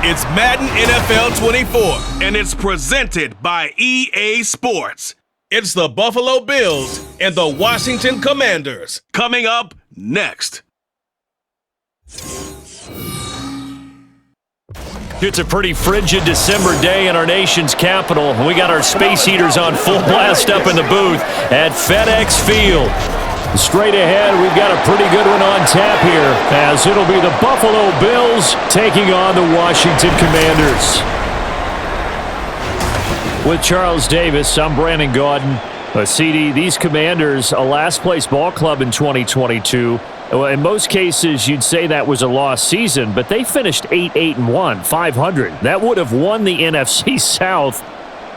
It's Madden NFL 24, and it's presented by EA Sports. It's the Buffalo Bills and the Washington Commanders. Coming up next. It's a pretty frigid December day in our nation's capital. We got our space heaters on full blast up in the booth at FedEx Field. Straight ahead, we've got a pretty good one on tap here, as it'll be the Buffalo Bills taking on the Washington Commanders. With Charles Davis, I'm Brandon Gaudin. CD, these Commanders, a last-place ball club in 2022. In most cases, you'd say that was a lost season, but they finished 8-1, 500. That would have won the NFC South.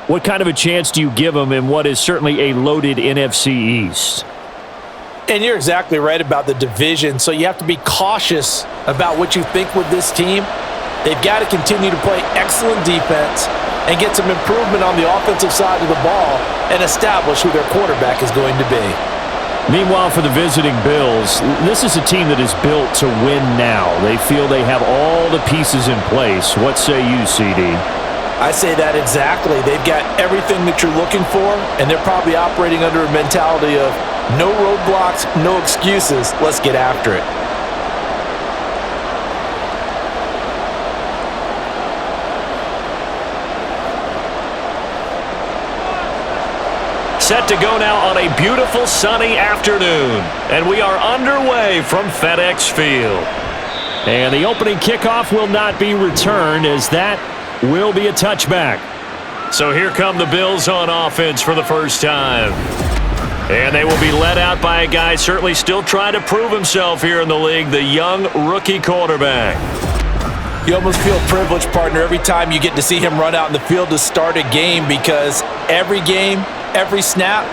What kind of a chance do you give them in what is certainly a loaded NFC East? And you're exactly right about the division, so you have to be cautious about what you think with this team. They've got to continue to play excellent defense and get some improvement on the offensive side of the ball and establish who their quarterback is going to be. Meanwhile, for the visiting Bills, this is a team that is built to win now. They feel they have all the pieces in place. What say you, CD? I say that exactly. They've got everything that you're looking for, and they're probably operating under a mentality of no roadblocks, no excuses. Let's get after it. Set to go now on a beautiful sunny afternoon, and we are underway from FedEx Field. And the opening kickoff will not be returned, as that will be a touchback. So here come the Bills on offense for the first time. And they will be led out by a guy certainly still trying to prove himself here in the league, the young rookie quarterback. You almost feel privileged, partner, every time you get to see him run out in the field to start a game, because every game, every snap,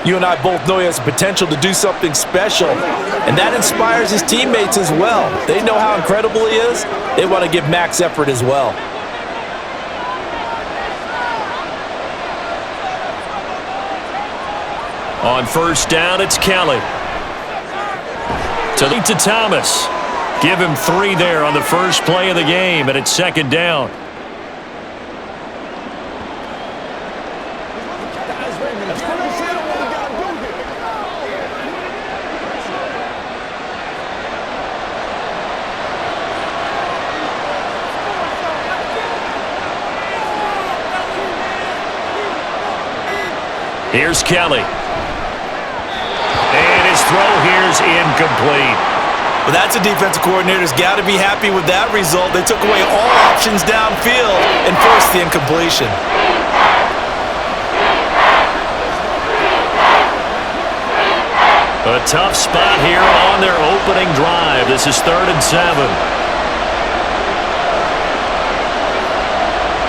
you and I both know he has the potential to do something special. And that inspires his teammates as well. They know how incredible he is. They want to give max effort as well. On first down, it's Kelly. To Thomas. Give him 3 there on the first play of the game, and it's second down. Here's Kelly. And his throw here's incomplete. Well, that's a defensive coordinator's got to be happy with that result. They took away all options downfield and forced the incompletion. A tough spot here on their opening drive. This is 3rd and 7.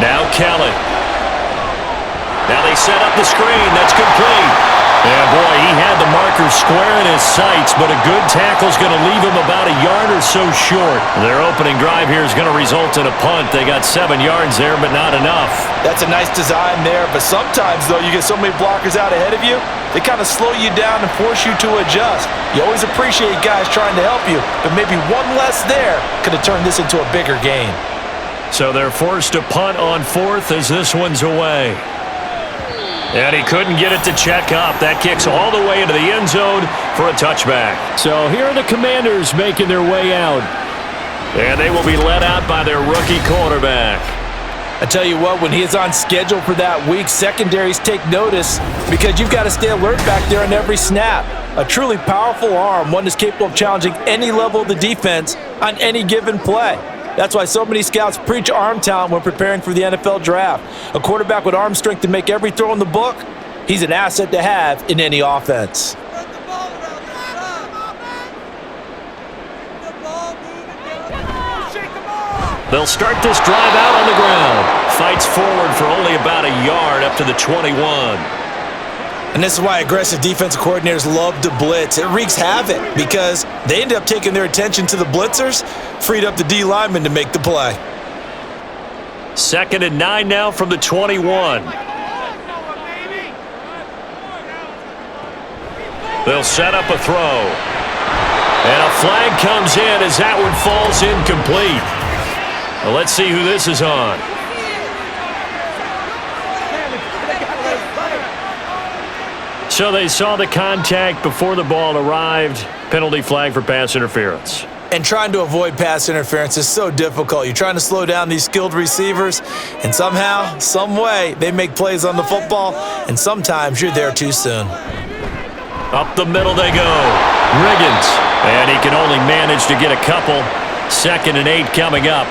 Now Kelly. Now they set up the screen. That's complete. Yeah, boy, he had the marker square in his sights, but a good tackle's going to leave him about a yard or so short. Their opening drive here is going to result in a punt. They got 7 yards there, but not enough. That's a nice design there, but sometimes, though, you get so many blockers out ahead of you, they kind of slow you down and force you to adjust. You always appreciate guys trying to help you, but maybe one less there could have turned this into a bigger game. So they're forced to punt on 4th as this one's away. And he couldn't get it to check up. That kicks all the way into the end zone for a touchback. So here are the Commanders making their way out. And they will be led out by their rookie quarterback. I tell you what, when he is on schedule for that week, secondaries take notice because you've got to stay alert back there on every snap. A truly powerful arm, one that's capable of challenging any level of the defense on any given play. That's why so many scouts preach arm talent when preparing for the NFL draft. A quarterback with arm strength to make every throw in the book, he's an asset to have in any offense. They'll start this drive out on the ground. Fights forward for only about a yard up to the 21. And this is why aggressive defensive coordinators love to blitz. It wreaks havoc because they end up taking their attention to the blitzers, freed up the D lineman to make the play. 2nd and 9 now from the 21. They'll set up a throw. And a flag comes in as that one falls incomplete. Well, let's see who this is on. So they saw the contact before the ball arrived. Penalty flag for pass interference. And trying to avoid pass interference is so difficult. You're trying to slow down these skilled receivers, and somehow, some way, they make plays on the football, and sometimes you're there too soon. Up the middle they go. Riggins. And he can only manage to get a couple. 2nd and 8 coming up.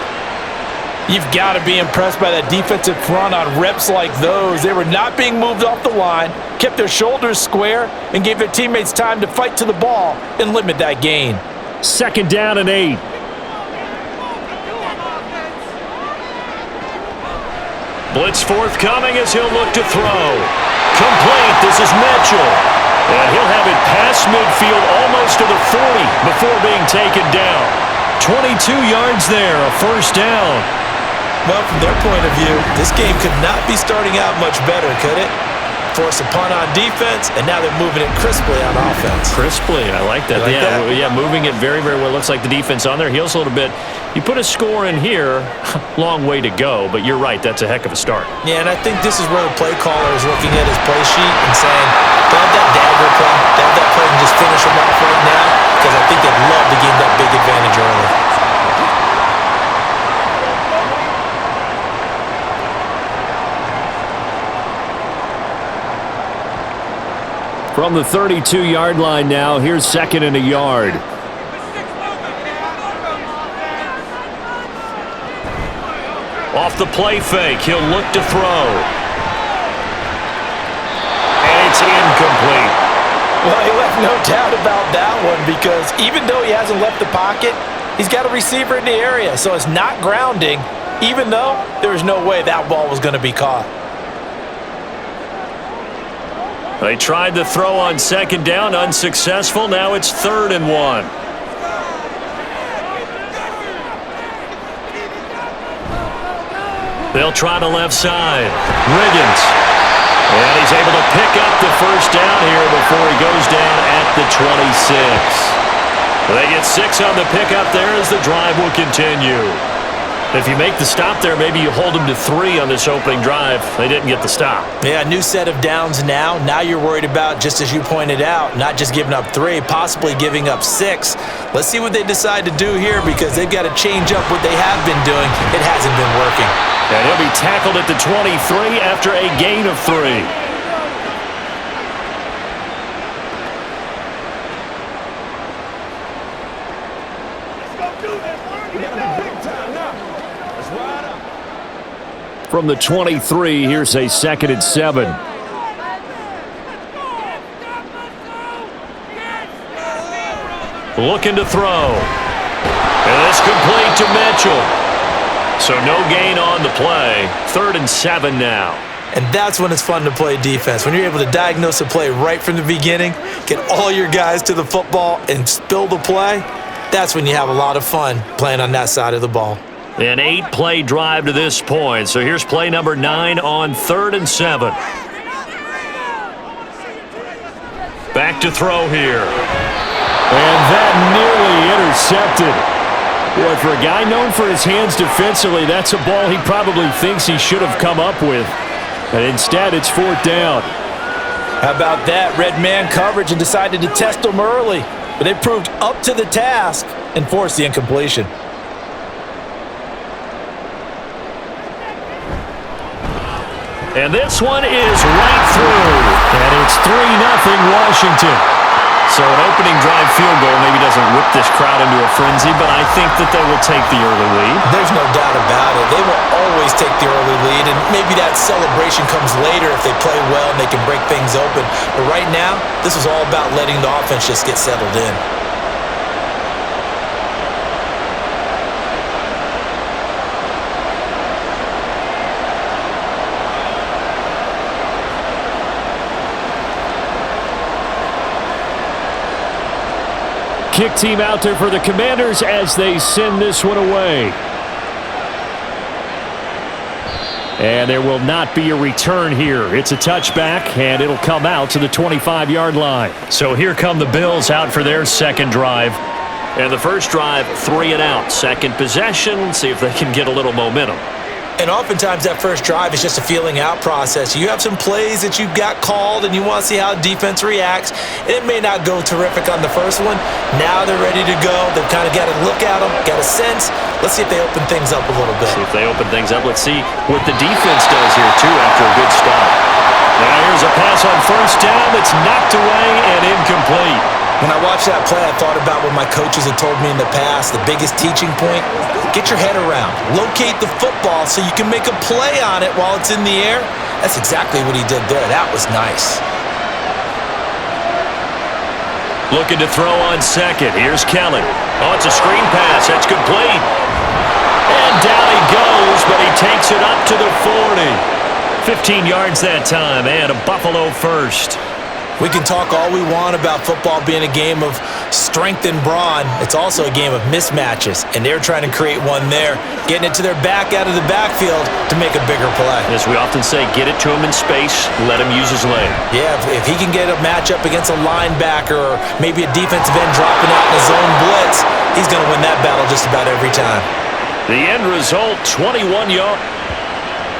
You've got to be impressed by that defensive front on reps like those. They were not being moved off the line, kept their shoulders square, and gave their teammates time to fight to the ball and limit that gain. 2nd down and 8. Blitz forthcoming as he'll look to throw. Complete. This is Mitchell. And he'll have it past midfield almost to the 40 before being taken down. 22 yards there, a 1st down. Well, from their point of view, this game could not be starting out much better, could it? Force a punt on defense, and now they're moving it crisply on offense. Crisply, I like that. Yeah, moving it very, very well. Looks like the defense on their heels a little bit. You put a score in here, long way to go, but you're right, that's a heck of a start. Yeah, and I think this is where the play caller is looking at his play sheet and saying, they have that dagger play, they have that play and just finish them off right now, because I think they'd love to gain that big advantage early. From the 32-yard line now, here's 2nd and a yard. Off the play fake, he'll look to throw. And it's incomplete. Well, he left no doubt about that one because even though he hasn't left the pocket, he's got a receiver in the area, so it's not grounding, even though there's no way that ball was going to be caught. They tried to throw on 2nd down, unsuccessful. Now it's 3rd and 1. They'll try the left side. Riggins. And he's able to pick up the 1st down here before he goes down at the 26. They get 6 on the pickup there as the drive will continue. If you make the stop there, maybe you hold them to 3 on this opening drive. They didn't get the stop. Yeah, new set of downs now. Now you're worried about, just as you pointed out, not just giving up 3, possibly giving up 6. Let's see what they decide to do here because they've got to change up what they have been doing. It hasn't been working. And he'll be tackled at the 23 after a gain of 3. From the 23, here's a 2nd and 7. Looking to throw. And it's complete to Mitchell. So no gain on the play. 3rd and 7 now. And that's when it's fun to play defense. When you're able to diagnose a play right from the beginning, get all your guys to the football and spill the play, that's when you have a lot of fun playing on that side of the ball. An 8-play drive to this point. So here's play number 9 on 3rd and 7. Back to throw here. And that nearly intercepted. Boy, for a guy known for his hands defensively, that's a ball he probably thinks he should have come up with. And instead, it's 4th down. How about that? Red man coverage and decided to test them early. But they proved up to the task and forced the incompletion. And this one is right through. And it's 3-0 Washington. So an opening drive field goal maybe doesn't whip this crowd into a frenzy, but I think that they will take the early lead. There's no doubt about it. They will always take the early lead, and maybe that celebration comes later if they play well and they can break things open. But right now, this is all about letting the offense just get settled in. Kick team out there for the Commanders as they send this one away. And there will not be a return here. It's a touchback, and it'll come out to the 25-yard line. So here come the Bills out for their second drive. And the first drive, 3 and out. Second possession, see if they can get a little momentum. And oftentimes that first drive is just a feeling out process. You have some plays that you've got called and you want to see how defense reacts. It may not go terrific on the first one. Now they're ready to go. They've kind of got to look at them, got a sense. Let's see if they open things up a little bit. See if they open things up. Let's see what the defense does here, too, after a good start. Now here's a pass on first down that's knocked away and incomplete. When I watched that play, I thought about what my coaches had told me in the past. The biggest teaching point, get your head around. Locate the football so you can make a play on it while it's in the air. That's exactly what he did there. That was nice. Looking to throw on second. Here's Kelly. Oh, it's a screen pass. That's complete. And down he goes, but he takes it up to the 40. 15 yards that time, and a Buffalo first. We can talk all we want about football being a game of strength and brawn. It's also a game of mismatches, and they're trying to create one there, getting it to their back out of the backfield to make a bigger play. As we often say, get it to him in space, let him use his leg. Yeah, if he can get a matchup against a linebacker or maybe a defensive end dropping out in a zone blitz, he's going to win that battle just about every time. The end result, 21 yards.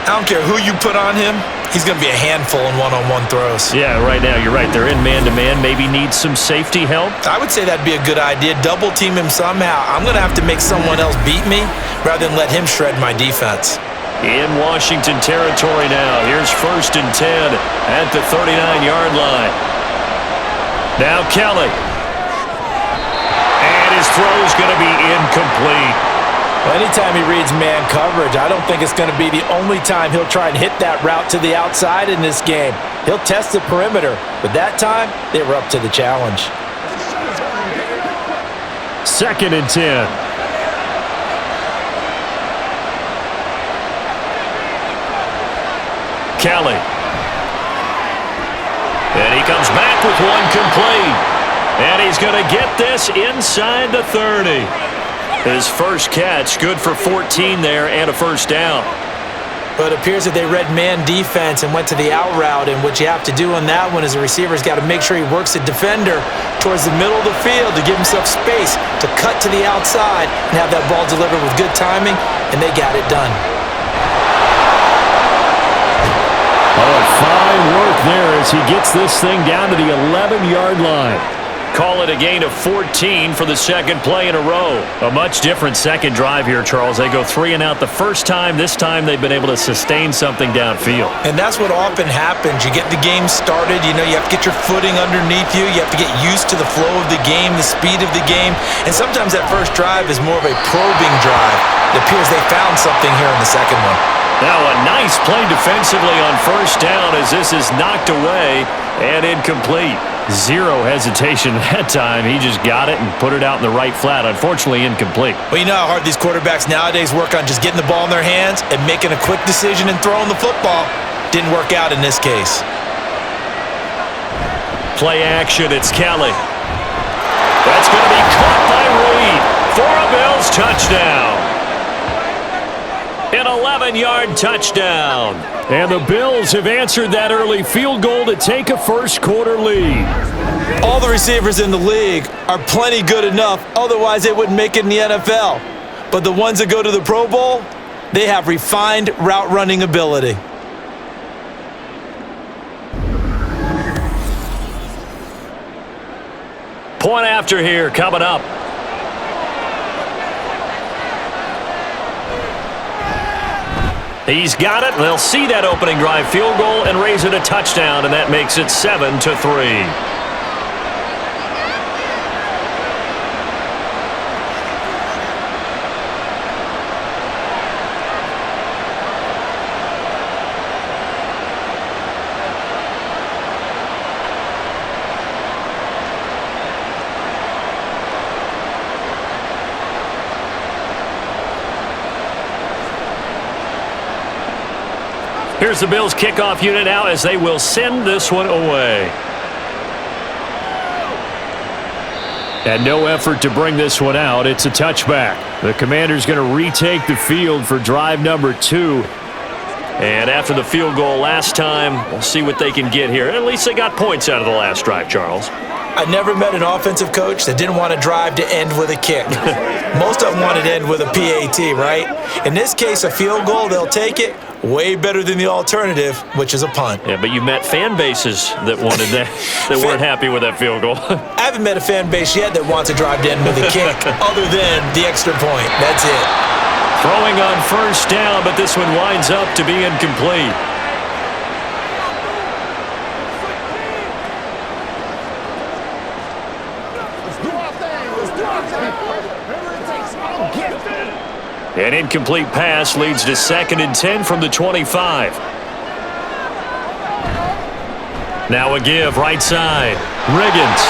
I don't care who you put on him. He's going to be a handful in one-on-one throws. Yeah, right now, you're right. They're in man-to-man. Maybe need some safety help. I would say that'd be a good idea. Double team him somehow. I'm going to have to make someone else beat me rather than let him shred my defense. In Washington territory now. Here's 1st and 10 at the 39-yard line. Now Kelly. And his throw's going to be incomplete. Well, anytime he reads man coverage, I don't think it's going to be the only time he'll try and hit that route to the outside in this game. He'll test the perimeter, but that time, they were up to the challenge. 2nd and 10. Kelly. And he comes back with one complete. And he's going to get this inside the 30. His first catch, good for 14 there and a first down. But it appears that they read man defense and went to the out route, and what you have to do on that one is the receiver's got to make sure he works the defender towards the middle of the field to give himself space to cut to the outside and have that ball delivered with good timing, and they got it done. Oh, fine work there as he gets this thing down to the 11-yard line. Call it a gain of 14 for the second play in a row. A much different second drive here, Charles. They go 3 and out the first time. This time they've been able to sustain something downfield. And that's what often happens. You get the game started. You know, you have to get your footing underneath you. You have to get used to the flow of the game, the speed of the game. And sometimes that first drive is more of a probing drive. It appears they found something here in the second one. Now a nice play defensively on first down as this is knocked away and incomplete. Zero hesitation that time. He just got it and put it out in the right flat. Unfortunately, incomplete. Well, you know how hard these quarterbacks nowadays work on just getting the ball in their hands and making a quick decision and throwing the football. Didn't work out in this case. Play action, it's Kelly. That's going to be caught by Reed for a Bills touchdown. An 11-yard touchdown. And the Bills have answered that early field goal to take a first-quarter lead. All the receivers in the league are plenty good enough, otherwise they wouldn't make it in the NFL. But the ones that go to the Pro Bowl, they have refined route-running ability. Point after here coming up. He's got it. They'll see that opening drive field goal and raise it a touchdown, and that makes it 7-3. Here's the Bills kickoff unit now as they will send this one away. And no effort to bring this one out. It's a touchback. The Commanders going to retake the field for drive number 2. And after the field goal last time, we'll see what they can get here. At least they got points out of the last drive, Charles. I never met an offensive coach that didn't want to drive to end with a kick. Most of them wanted to end with a PAT, right? In this case, a field goal, they'll take it. Way better than the alternative, which is a punt. Yeah, but you met fan bases that wanted that, that weren't happy with that field goal. I haven't met a fan base yet that wants to drive to end with a kick, other than the extra point. That's it. Throwing on first down, but this one winds up to be incomplete. An incomplete pass leads to 2nd and 10 from the 25. Now a give, right side. Riggins.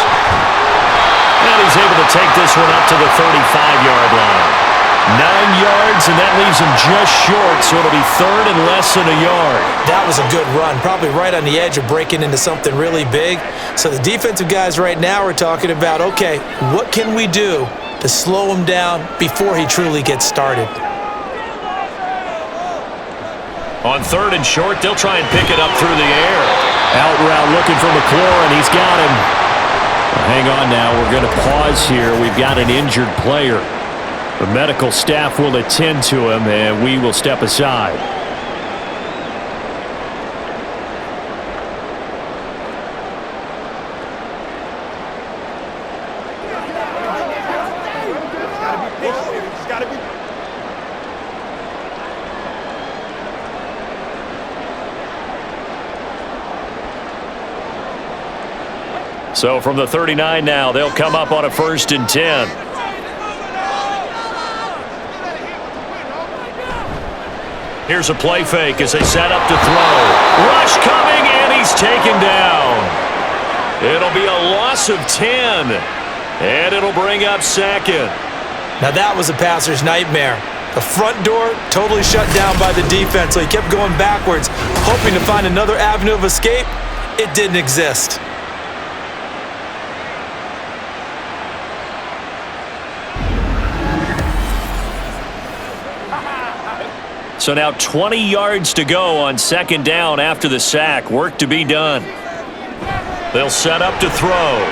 And he's able to take this one up to the 35-yard line. 9 yards, and that leaves him just short, so it'll be 3rd and less than a yard. That was a good run, probably right on the edge of breaking into something really big. So the defensive guys right now are talking about, okay, what can we do to slow him down before he truly gets started? On 3rd and short, they'll try and pick it up through the air. Out route looking for McClure, and he's got him. Hang on now, we're going to pause here. We've got an injured player. The medical staff will attend to him, and we will step aside. So from the 39 now, they'll come up on a 1st and 10. Here's a play fake as they set up to throw. Rush coming, and he's taken down. It'll be a loss of 10, and it'll bring up 2nd. Now that was a passer's nightmare. The front door totally shut down by the defense, so he kept going backwards, hoping to find another avenue of escape. It didn't exist. So now 20 yards to go on 2nd down after the sack. Work to be done. They'll set up to throw.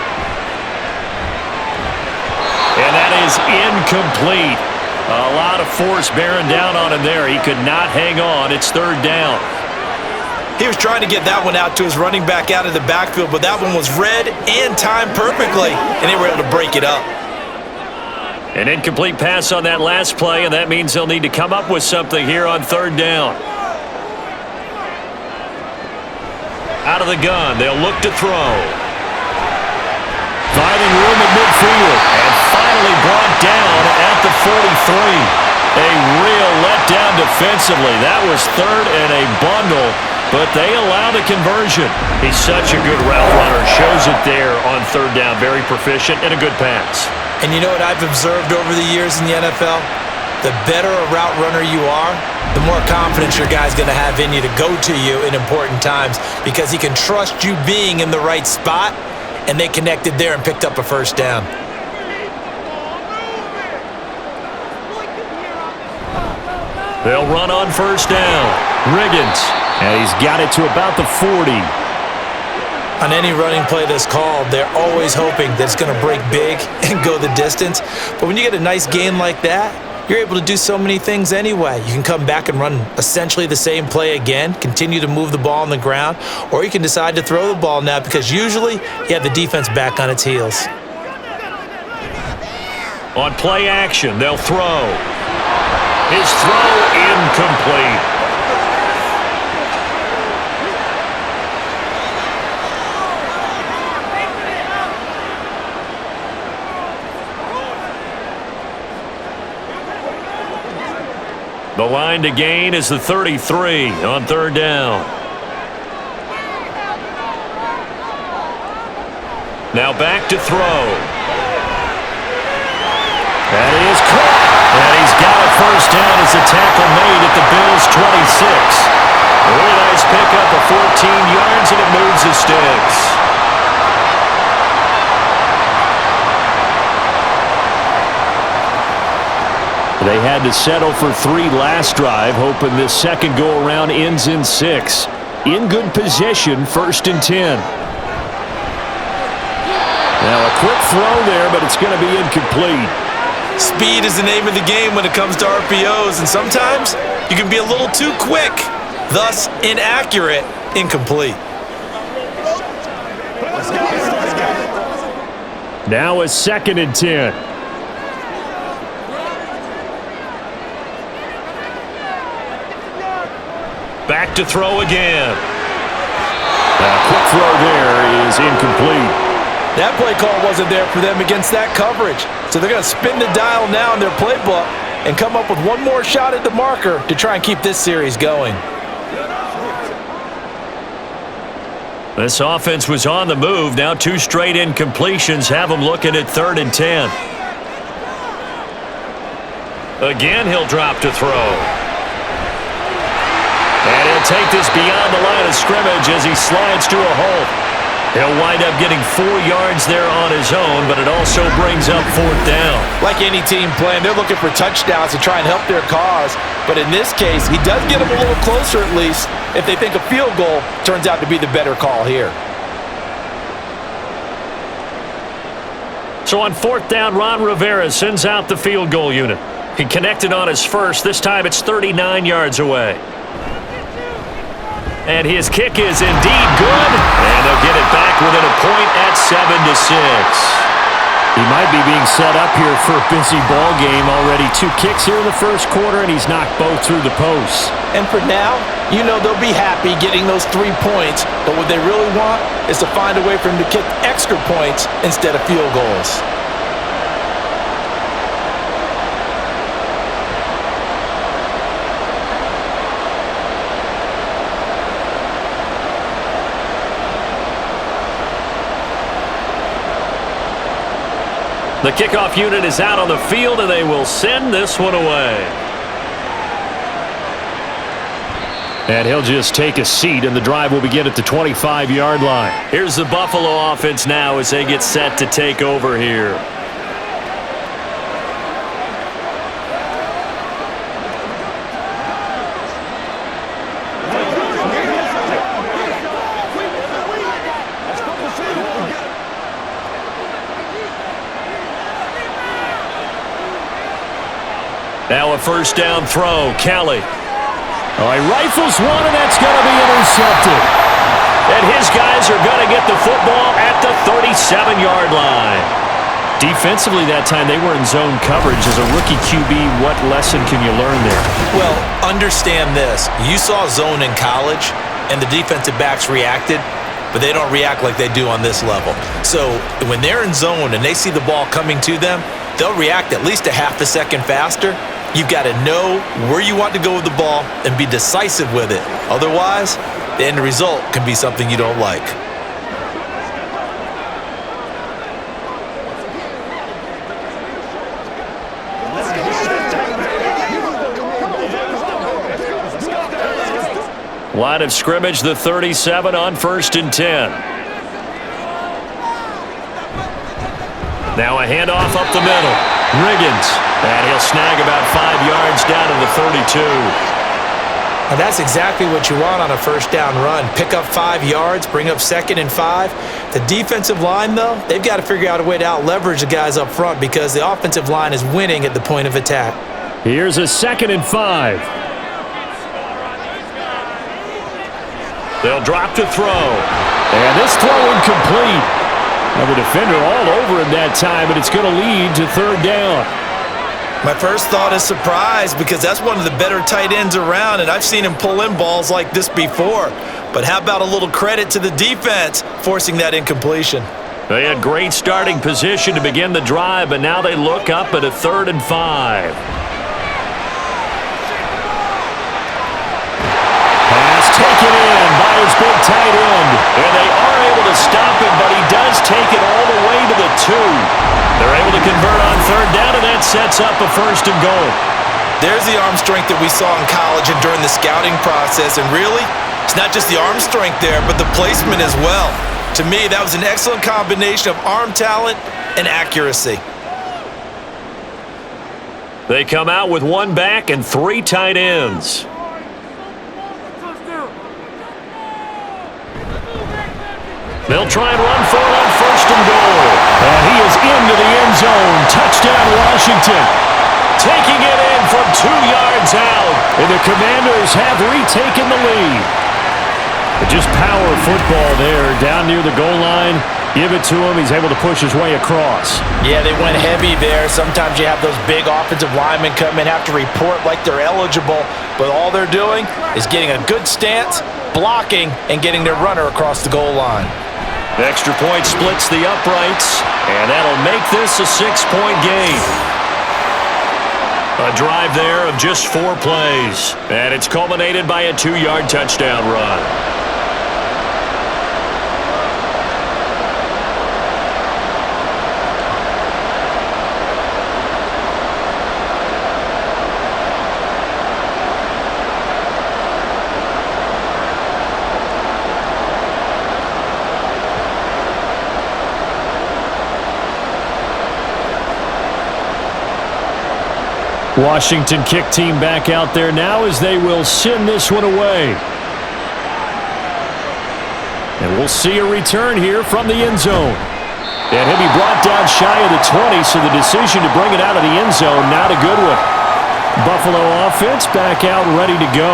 And that is incomplete. A lot of force bearing down on him there. He could not hang on. It's 3rd down. He was trying to get that one out to his running back out of the backfield, but that one was read and timed perfectly, and they were able to break it up. An incomplete pass on that last play, and that means they'll need to come up with something here on 3rd down. Out of the gun, they'll look to throw. Finding room at midfield, and finally brought down at the 43. A real letdown defensively. That was 3rd and a bundle, but they allow the conversion. He's such a good route runner. Shows it there on 3rd down. Very proficient and a good pass. And you know what I've observed over the years in the NFL? The better a route runner you are, the more confidence your guy's going to have in you to go to you in important times, because he can trust you being in the right spot, and they connected there and picked up a 1st down. They'll run on 1st down. Riggins, and he's got it to about the 40. On any running play that's called, they're always hoping that it's going to break big and go the distance. But when you get a nice gain like that, you're able to do so many things anyway. You can come back and run essentially the same play again, continue to move the ball on the ground, or you can decide to throw the ball now, because usually you have the defense back on its heels. On play action, they'll throw. His throw incomplete. The line to gain is the 33 on 3rd down. Now back to throw. That is caught. And he's got a 1st down as the tackle made at the Bills' 26. A really nice pickup of 14 yards, and it moves the sticks. They had to settle for 3 last drive, hoping this second go-around ends in 6. In good position, 1st and 10. Now a quick throw there, but it's going to be incomplete. Speed is the name of the game when it comes to RPOs, and sometimes you can be a little too quick, thus inaccurate, incomplete. Now a 2nd and 10. Back to throw again. A quick throw there is incomplete. That play call wasn't there for them against that coverage. So they're going to spin the dial now in their playbook and come up with one more shot at the marker to try and keep this series going. This offense was on the move. Now 2 straight incompletions have them looking at 3rd and 10. Again, he'll drop to throw. And he'll take this beyond the line of scrimmage as he slides to a halt. He'll wind up getting 4 yards there on his own, but it also brings up 4th down. Like any team playing, they're looking for touchdowns to try and help their cause. But in this case, he does get them a little closer at least if they think a field goal turns out to be the better call here. So on 4th down, Ron Rivera sends out the field goal unit. He connected on his first. This time it's 39 yards away. And his kick is indeed good. And they'll get it back within a point at 7-6. He might be being set up here for a busy ball game already. 2 kicks here in the first quarter, and he's knocked both through the posts. And for now, you know they'll be happy getting those 3 points. But what they really want is to find a way for him to kick extra points instead of field goals. The kickoff unit is out on the field, and they will send this one away. And he'll just take a seat, and the drive will begin at the 25-yard line. Here's the Buffalo offense now as they get set to take over here. Now a 1st down throw. Kelly. Oh, he rifles one, and that's going to be intercepted. And his guys are going to get the football at the 37-yard line. Defensively that time, they were in zone coverage. As a rookie QB, what lesson can you learn there? Well, understand this. You saw zone in college, and the defensive backs reacted, but they don't react like they do on this level. So when they're in zone and they see the ball coming to them, they'll react at least a half a second faster. You've got to know where you want to go with the ball and be decisive with it. Otherwise, the end result can be something you don't like. Line of scrimmage, the 37 on 1st and 10. Now a handoff up the middle. Riggins. And he'll snag about 5 yards down to the 32. And that's exactly what you want on a 1st down run. Pick up 5 yards, bring up 2nd and 5. The defensive line, though, they've got to figure out a way to out-leverage the guys up front because the offensive line is winning at the point of attack. Here's a 2nd and 5. They'll drop to throw. And this throw incomplete. Now the defender all over him that time, but it's going to lead to 3rd down. My first thought is surprise because that's one of the better tight ends around, and I've seen him pull in balls like this before. But how about a little credit to the defense forcing that incompletion? They had great starting position to begin the drive, but now they look up at a 3rd and 5. Pass taken in by his big tight end. And they are able to stop him, but he does take it all the way to the 2. They're able to convert on 3rd down, and that sets up a 1st and goal. There's the arm strength that we saw in college and during the scouting process. And really, it's not just the arm strength there, but the placement as well. To me, that was an excellent combination of arm talent and accuracy. They come out with 1 back and 3 tight ends. They'll try and run for it on 1st and goal. Washington taking it in from 2 yards out, and the Commanders have retaken the lead. Just power football there down near the goal line. Give it to him. He's able to push his way across. Yeah, they went heavy there. Sometimes you have those big offensive linemen come in, have to report like they're eligible, but all they're doing is getting a good stance, blocking, and getting their runner across the goal line. The extra point splits the uprights, and that'll make this a 6-point game. A drive there of just 4 plays, and it's culminated by a 2-yard touchdown run. Washington kick team back out there now as they will send this one away. And we'll see a return here from the end zone. And he'll be brought down shy of the 20, so the decision to bring it out of the end zone, not a good one. Buffalo offense back out ready to go.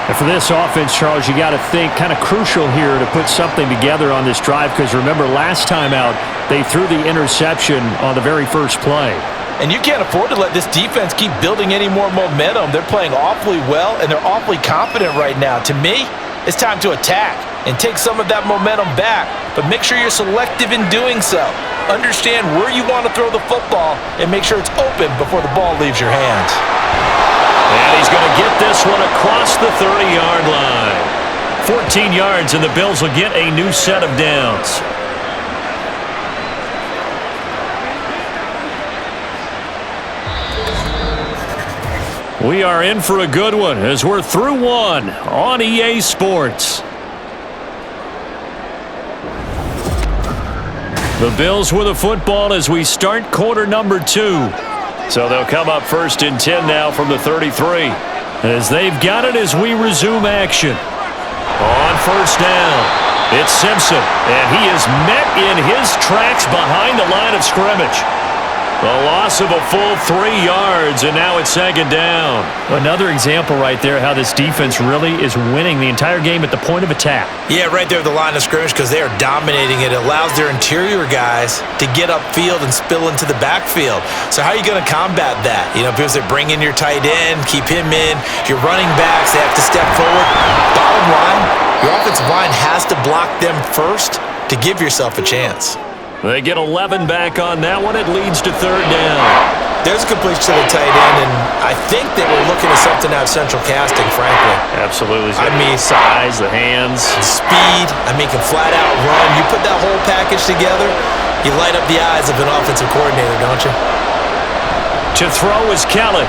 And for this offense, Charles, you got to think kind of crucial here to put something together on this drive, because remember last time out, they threw the interception on the very first play. And you can't afford to let this defense keep building any more momentum. They're playing awfully well, and they're awfully confident right now. To me, it's time to attack and take some of that momentum back, but make sure you're selective in doing so. Understand where you want to throw the football and make sure it's open before the ball leaves your hands. And he's going to get this one across the 30-yard line. 14 yards, and the Bills will get a new set of downs. We are in for a good one as we're through one on EA Sports. The Bills with a football as we start quarter number 2. So they'll come up 1st and 10 now from the 33. As they've got it as we resume action. On 1st down, it's Simpson, and he is met in his tracks behind the line of scrimmage. A loss of a full 3 yards, and now it's 2nd down. Another example right there how this defense really is winning the entire game at the point of attack. Yeah, right there at the line of scrimmage, because they are dominating it. It allows their interior guys to get upfield and spill into the backfield. So how are you going to combat that? You know, because they bring in your tight end, keep him in. Your running backs, they have to step forward. Bottom line, your offensive line has to block them first to give yourself a chance. They get 11 back on that one. It leads to 3rd down. There's a completion to the tight end, and I think they were looking at something out of central casting, frankly. Absolutely. I mean, size, the hands. Speed. I mean, can flat out run. You put that whole package together, you light up the eyes of an offensive coordinator, don't you? To throw is Kelly.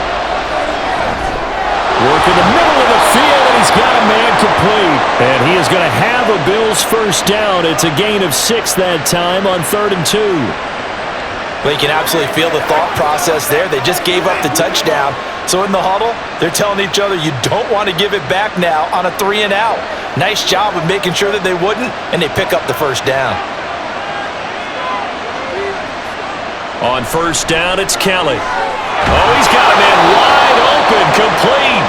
Work in the middle of the field, and he's got a man complete. And he is going to have a Bills 1st down. It's a gain of 6 that time on 3rd and 2. Well, you can absolutely feel the thought process there. They just gave up the touchdown. So in the huddle, they're telling each other, you don't want to give it back now on a 3 and out. Nice job of making sure that they wouldn't, and they pick up the 1st down. On 1st down, it's Kelly. Oh, he's got a man wide open, complete.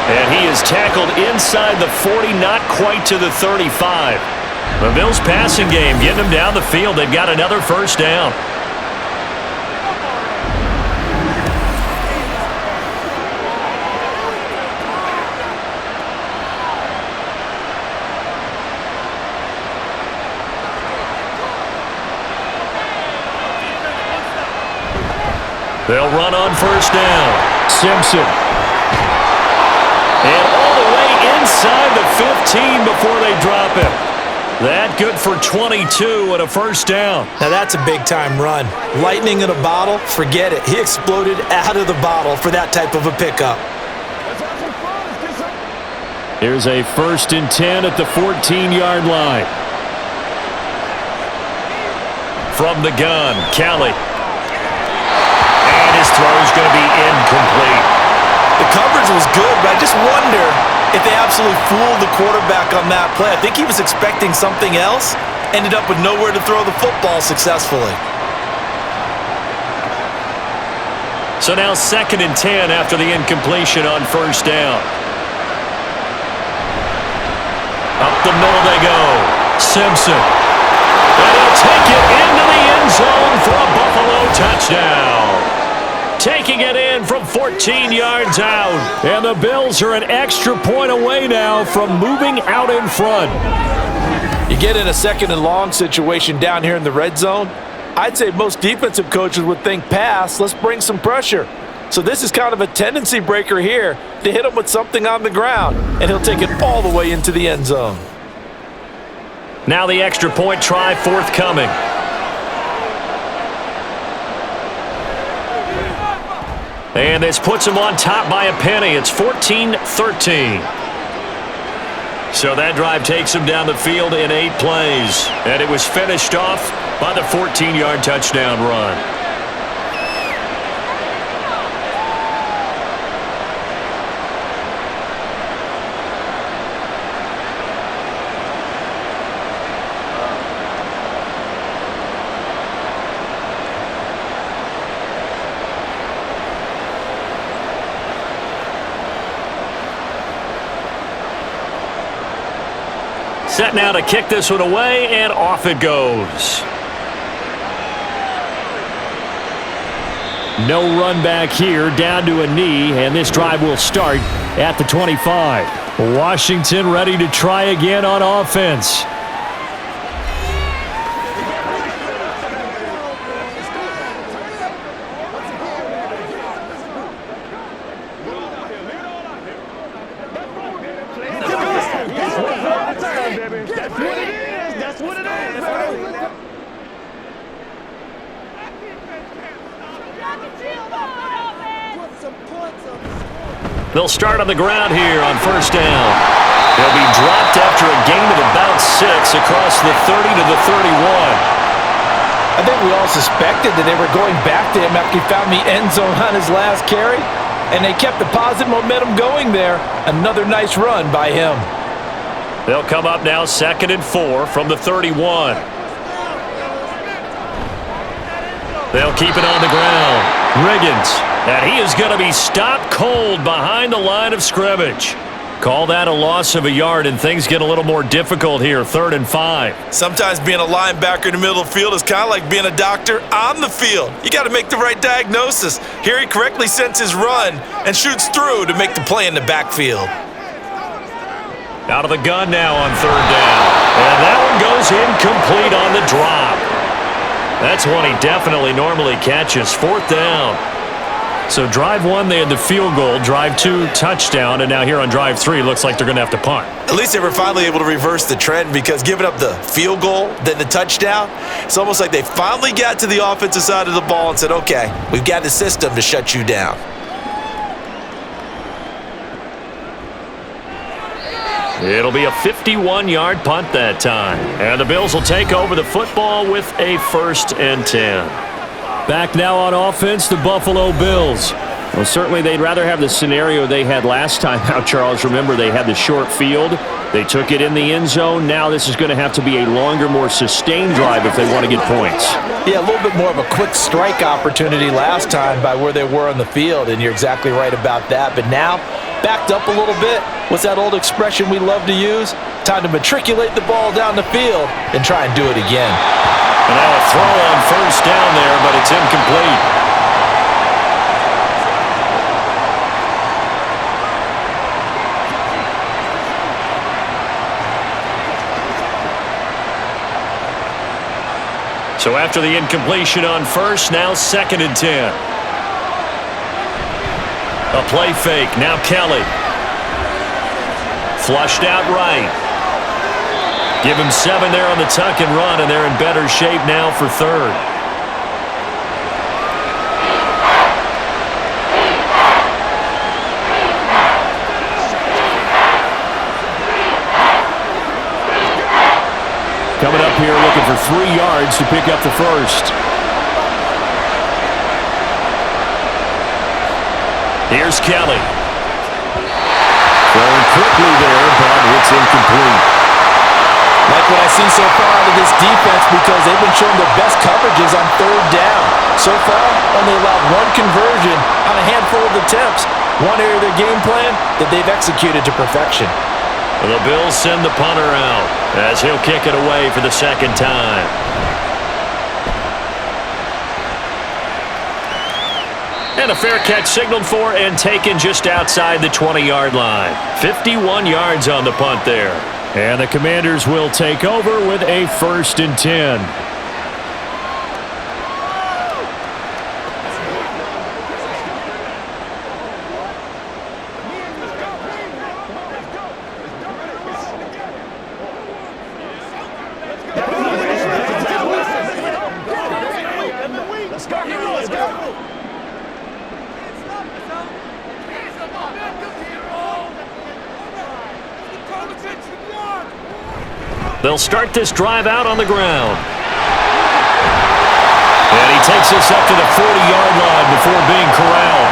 And he is tackled inside the 40, not quite to the 35. The Bills passing game, getting them down the field. They've got another 1st down. They'll run on 1st down. Simpson. And all the way inside the 15 before they drop him. That good for 22 and a 1st down. Now that's a big-time run. Lightning in a bottle, forget it. He exploded out of the bottle for that type of a pickup. Here's a 1st and 10 at the 14-yard line. From the gun, Kelly. His throw is going to be incomplete. The coverage was good, but I just wonder if they absolutely fooled the quarterback on that play. I think he was expecting something else, ended up with nowhere to throw the football successfully. So now 2nd and 10 after the incompletion on first down. Up the middle they go. Simpson. And he'll take it into the end zone for a Buffalo touchdown. Taking it in from 14 yards out. And the Bills are an extra point away now from moving out in front. You get in a 2nd and long situation down here in the red zone, I'd say most defensive coaches would think pass, let's bring some pressure. So this is kind of a tendency breaker here to hit him with something on the ground, and he'll take it all the way into the end zone. Now the extra point try forthcoming. And this puts him on top by a penny. It's 14-13. So that drive takes him down the field in 8 plays. And it was finished off by the 14-yard touchdown run. Set now to kick this one away, and off it goes. No run back here, down to a knee, and this drive will start at the 25. Washington ready to try again on offense. They'll start on the ground here on first down. They'll be dropped after a gain of about 6 across the 30 to the 31. I think we all suspected that they were going back to him after he found the end zone on his last carry, and they kept the positive momentum going there. Another nice run by him. They'll come up now 2nd and 4 from the 31. They'll keep it on the ground. Riggins. And he is going to be stopped cold behind the line of scrimmage. Call that a loss of a yard, and things get a little more difficult here, 3rd and 5. Sometimes being a linebacker in the middle of the field is kind of like being a doctor on the field. You got to make the right diagnosis. Here he correctly sends his run and shoots through to make the play in the backfield. Out of the gun now on 3rd down. And that one goes incomplete on the drop. That's one he definitely normally catches. 4th down. So drive 1, they had the field goal. Drive 2, touchdown. And now here on drive 3, looks like they're going to have to punt. At least they were finally able to reverse the trend, because giving up the field goal, then the touchdown, it's almost like they finally got to the offensive side of the ball and said, okay, we've got the system to shut you down. It'll be a 51-yard punt that time. And the Bills will take over the football with a 1st and 10. Back now on offense, the Buffalo Bills. Well, certainly they'd rather have the scenario they had last time out, Charles. Remember, they had the short field. They took it in the end zone. Now this is going to have to be a longer, more sustained drive if they want to get points. Yeah, a little bit more of a quick strike opportunity last time by where they were on the field, and you're exactly right about that. But now, backed up a little bit. What's that old expression we love to use? Time to matriculate the ball down the field and try and do it again. And now a throw on first down there, but it's incomplete. So after the incompletion on first, now 2nd and 10. A play fake, now Kelly. Flushed out right. Give him 7 there on the tuck and run, and they're in better shape now for 3rd. Coming up here looking for 3 yards to pick up the 1st. Here's Kelly. Throwing quickly there, but it's incomplete. Like what I see so far out of this defense, because they've been showing their best coverages on 3rd down. So far, only allowed one conversion on a handful of attempts. One area of their game plan that they've executed to perfection. The Bills send the punter out as he'll kick it away for the second time. And a fair catch signaled for and taken just outside the 20-yard line. 51 yards on the punt there. And the Commanders will take over with a 1st and 10. They'll start this drive out on the ground. And he takes us up to the 40-yard line before being corralled.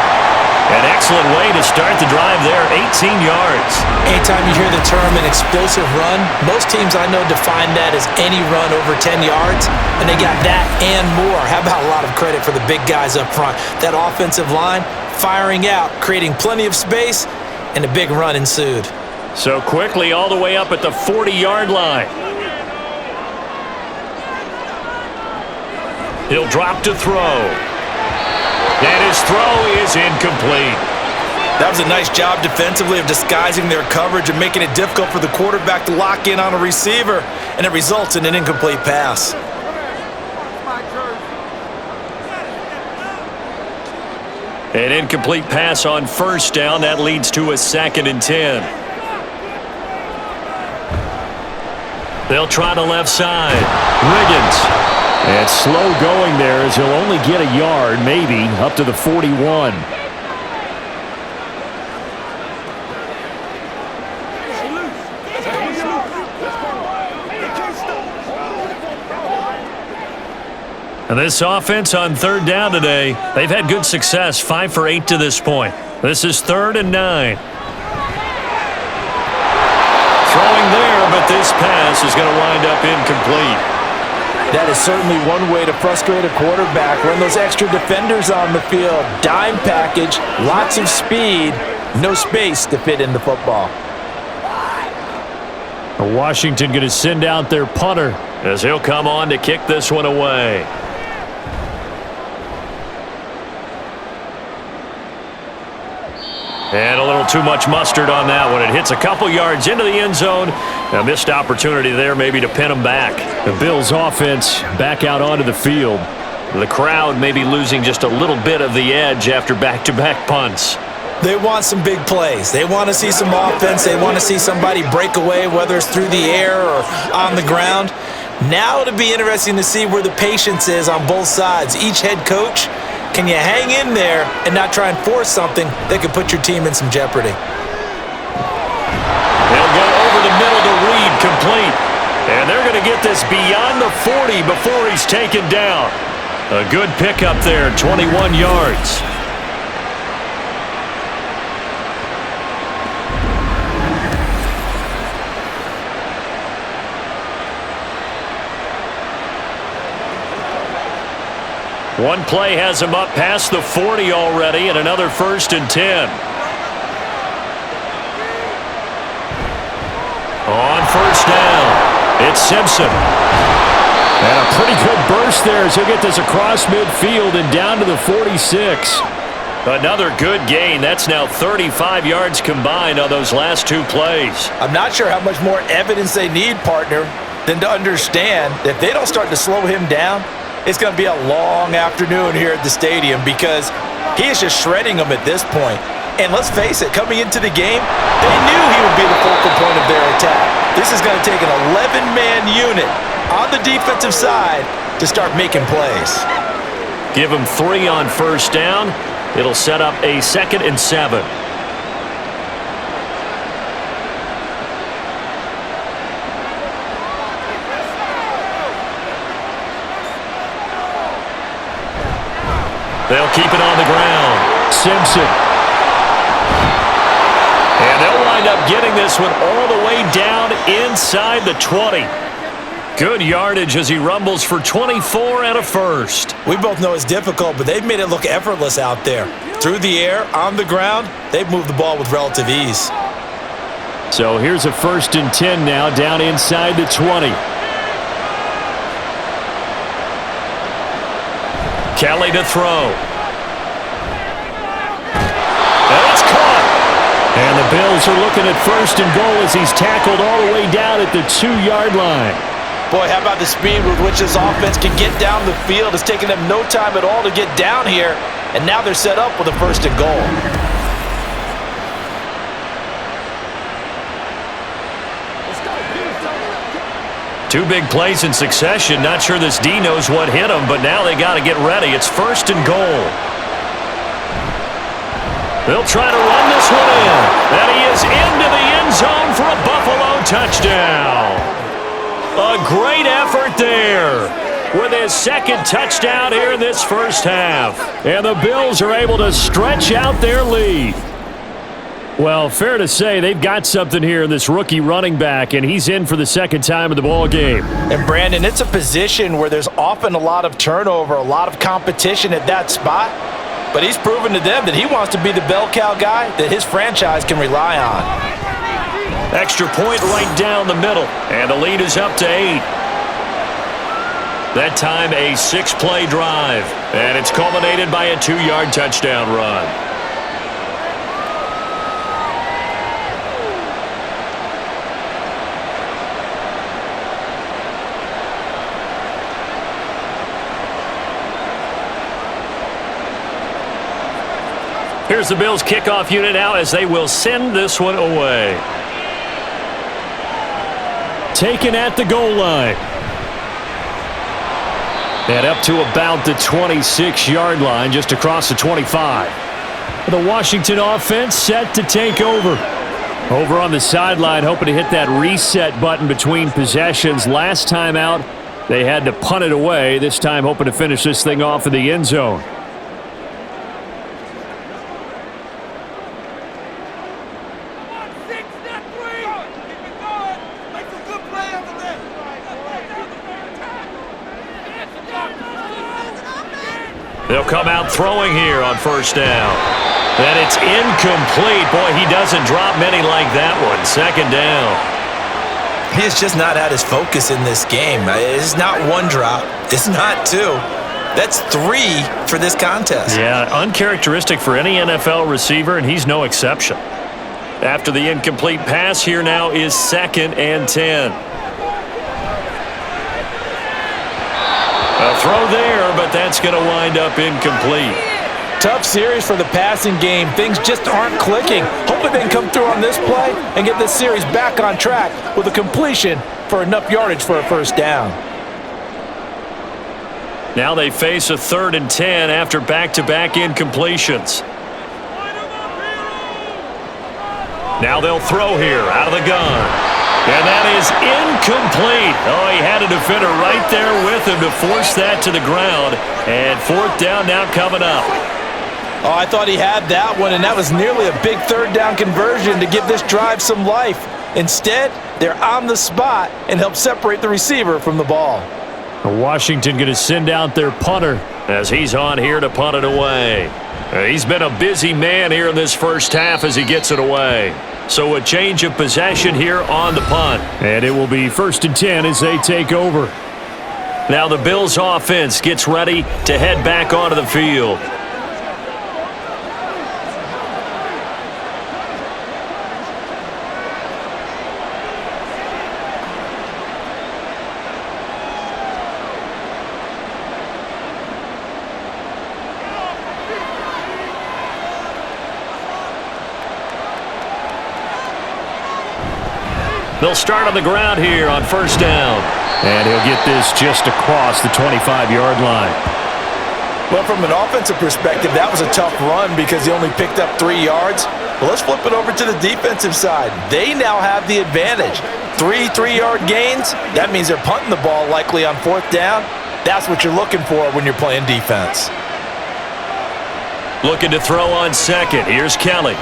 An excellent way to start the drive there, 18 yards. Anytime you hear the term an explosive run, most teams I know define that as any run over 10 yards, and they got that and more. How about a lot of credit for the big guys up front? That offensive line firing out, creating plenty of space, and a big run ensued. So quickly all the way up at the 40-yard line. He'll drop to throw. And his throw is incomplete. That was a nice job defensively of disguising their coverage and making it difficult for the quarterback to lock in on a receiver, and it results in an incomplete pass. An incomplete pass on 1st down. That leads to a 2nd and 10. They'll try the left side. Riggins. And slow going there as he'll only get a yard, maybe, up to the 41. And this offense on 3rd down today, they've had good success, 5 for 8 to this point. This is 3rd and 9. Throwing there, but this pass is going to wind up incomplete. That is certainly one way to frustrate a quarterback. Run those extra defenders on the field. Dime package, lots of speed, no space to fit in the football. Washington going to send out their punter as he'll come on to kick this one away. And a little too much mustard on that one. It hits a couple yards into the end zone. A missed opportunity there maybe to pin them back. The Bills offense back out onto the field. The crowd may be losing just a little bit of the edge after back-to-back punts. They want some big plays. They want to see some offense. They want to see somebody break away, whether it's through the air or on the ground. Now it'll be interesting to see where the patience is on both sides. Each head coach, can you hang in there and not try and force something that could put your team in some jeopardy? They'll go over the middle to Reed, complete. And they're going to get this beyond the 40 before he's taken down. A good pickup there, 21 yards. One play has him up past the 40 already, and another 1st and 10. On 1st down, it's Simpson. And a pretty good burst there as he'll get this across midfield and down to the 46. Another good gain. That's now 35 yards combined on those last 2 plays. I'm not sure how much more evidence they need, partner, than to understand that if they don't start to slow him down, it's going to be a long afternoon here at the stadium because he is just shredding them at this point. And let's face it, coming into the game, they knew he would be the focal point of their attack. This is going to take an 11-man unit on the defensive side to start making plays. Give him 3 on 1st down. It'll set up a 2nd and 7. They'll keep it on the ground. Simpson. And they'll wind up getting this one all the way down inside the 20. Good yardage as he rumbles for 24 and a first. We both know it's difficult, but they've made it look effortless out there. Through the air, on the ground, they've moved the ball with relative ease. So here's a 1st and 10 now, down inside the 20. Kelly to throw. And it's caught. And the Bills are looking at 1st and goal as he's tackled all the way down at the 2-yard line. Boy, how about the speed with which this offense can get down the field? It's taken them no time at all to get down here, and now they're set up with a 1st and goal. Two big plays in succession. Not sure this D knows what hit him, but now they got to get ready. It's 1st and goal. They'll try to run this one in. And he is into the end zone for a Buffalo touchdown. A great effort there with his 2nd touchdown here in this first half. And the Bills are able to stretch out their lead. Well, fair to say they've got something here in this rookie running back, and he's in for the 2nd time of the ball game. And Brandon, it's a position where there's often a lot of turnover, a lot of competition at that spot. But he's proven to them that he wants to be the bell cow guy that his franchise can rely on. Extra point right down the middle, and the lead is up to 8. That time a 6-play drive, and it's culminated by a 2-yard touchdown run. Here's the Bills kickoff unit now as they will send this one away. Taken at the goal line. And up to about the 26-yard line, just across the 25. The Washington offense set to take over. Over on the sideline, hoping to hit that reset button between possessions. Last time out, they had to punt it away. This time, hoping to finish this thing off in the end zone. They'll come out throwing here on 1st down. And it's incomplete. Boy, he doesn't drop many like that one. 2nd down. He's just not at his focus in this game. It's not 1 drop. It's not 2. That's 3 for this contest. Yeah, uncharacteristic for any NFL receiver, and he's no exception. After the incomplete pass, here now is 2nd and 10. A throw there, but that's going to wind up incomplete. Tough series for the passing game. Things just aren't clicking. Hopefully they can come through on this play and get this series back on track with a completion for enough yardage for a 1st down. Now they face a 3rd and 10 after back-to-back incompletions. Now they'll throw here out of the gun. And that is incomplete. Oh, he had a defender right there with him to force that to the ground. And 4th down now coming up. Oh, I thought he had that one, and that was nearly a big 3rd down conversion to give this drive some life. Instead, they're on the spot and help separate the receiver from the ball. Washington going to send out their punter as he's on here to punt it away. He's been a busy man here in this first half as he gets it away. So a change of possession here on the punt. And it will be 1st and 10 as they take over. Now the Bills offense gets ready to head back onto the field. They'll start on the ground here on 1st down. And he'll get this just across the 25-yard line. Well, from an offensive perspective, that was a tough run because he only picked up 3 yards. Well, let's flip it over to the defensive side. They now have the advantage. 3 3-yard gains, that means they're punting the ball likely on 4th down. That's what you're looking for when you're playing defense. Looking to throw on 2nd. Here's Kelly.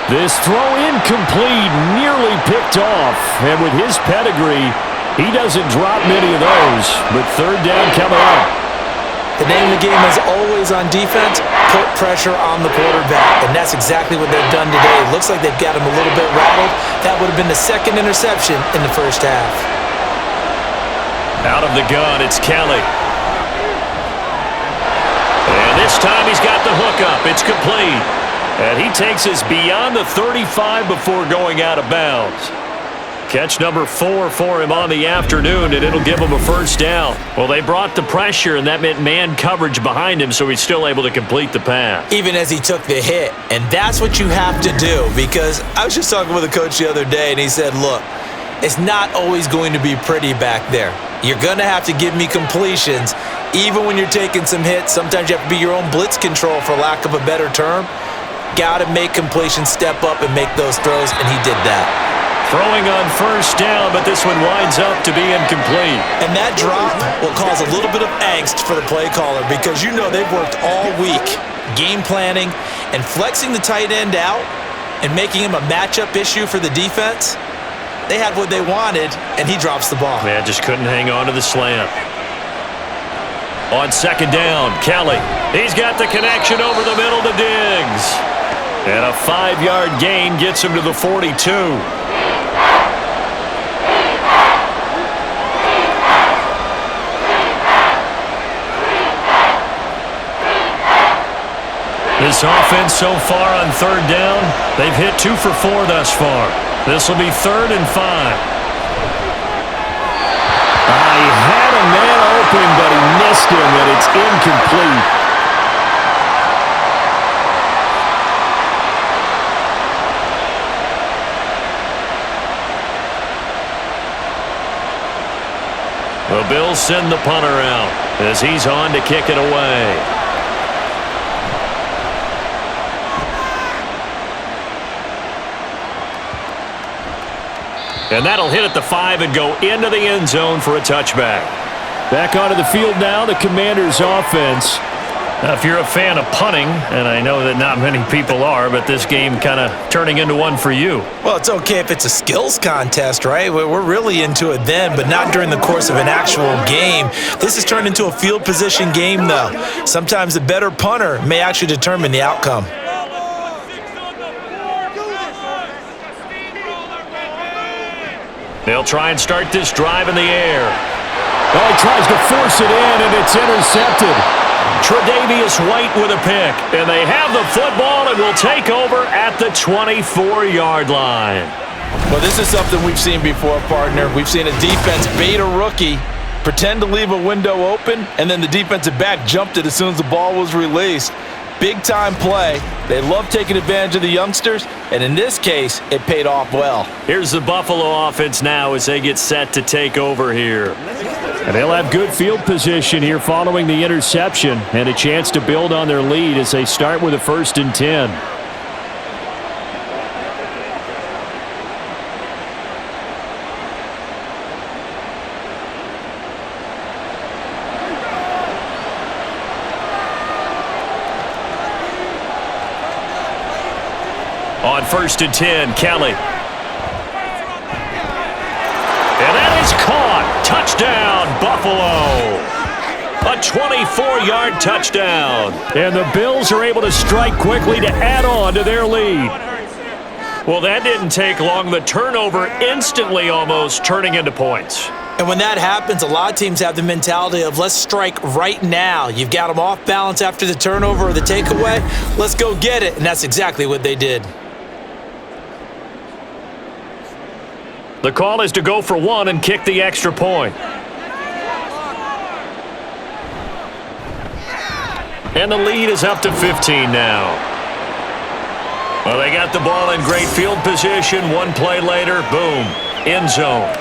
This throw incomplete, nearly picked off. And with his pedigree, He doesn't drop many of those, but third down coming up. The name of the game is always on defense, put pressure on the quarterback, and that's exactly what they've done today. It looks like they've got him a little bit rattled. That would have been the second interception in the first half. Out of the gun, it's Kelly. And this time he's got the hookup. It's complete. And he takes us beyond the 35 before going out of bounds. Catch number 4 for him on the afternoon, and it'll give him a first down. Well, they brought the pressure, and that meant man coverage behind him, so he's still able to complete the pass. Even as he took the hit, and that's what you have to do, because I was just talking with a coach the other day, and he said, look, it's not always going to be pretty back there. You're going to have to give me completions, even when you're taking some hits. Sometimes you have to be your own blitz control, for lack of a better term. Got to make completions, step up, and make those throws, and he did that. Throwing on first down, but this one winds up to be incomplete. And that drop will cause a little bit of angst for the play caller, because you know they've worked all week game planning and flexing the tight end out and making him a matchup issue for the defense. They had what they wanted, and he drops the ball. Man, just couldn't hang on to the slant. On second down, Kelly. He's got the connection over the middle to Diggs. And a 5-yard gain gets him to the 42. This offense so far on third down, they've hit 2 for 4 thus far. This will be 3rd and 5. He had a man open, but he missed him, and it's incomplete. The Bills send the punter out as he's on to kick it away. And that'll hit at the 5 and go into the end zone for a touchback. Back onto the field now, the Commanders' offense. Now, if you're a fan of punting, and I know that not many people are, but this game kind of turning into one for you. Well, it's okay if it's a skills contest, right? We're really into it then, but not during the course of an actual game. This has turned into a field position game, though. Sometimes the better punter may actually determine the outcome. They'll try and start this drive in the air. Oh, he tries to force it in, and it's intercepted. Tre'Davious White with a pick, and they have the football and will take over at the 24-yard line. Well, this is something we've seen before, partner. We've seen a defense bait a rookie, pretend to leave a window open, and then the defensive back jumped it as soon as the ball was released. Big-time play. They love taking advantage of the youngsters, and in this case, it paid off well. Here's the Buffalo offense now as they get set to take over here. And they'll have good field position here following the interception and a chance to build on their lead as they start with a 1st and 10. On 1st and 10, Kelly. And that is caught. Touchdown, Buffalo. A 24-yard touchdown. And the Bills are able to strike quickly to add on to their lead. Well, that didn't take long. The turnover instantly almost turning into points. And when that happens, a lot of teams have the mentality of let's strike right now. You've got them off balance after the turnover or the takeaway. Let's go get it. And that's exactly what they did. The call is to go for 1 and kick the extra point. And the lead is up to 15 now. Well, they got the ball in great field position. One play later, boom, end zone.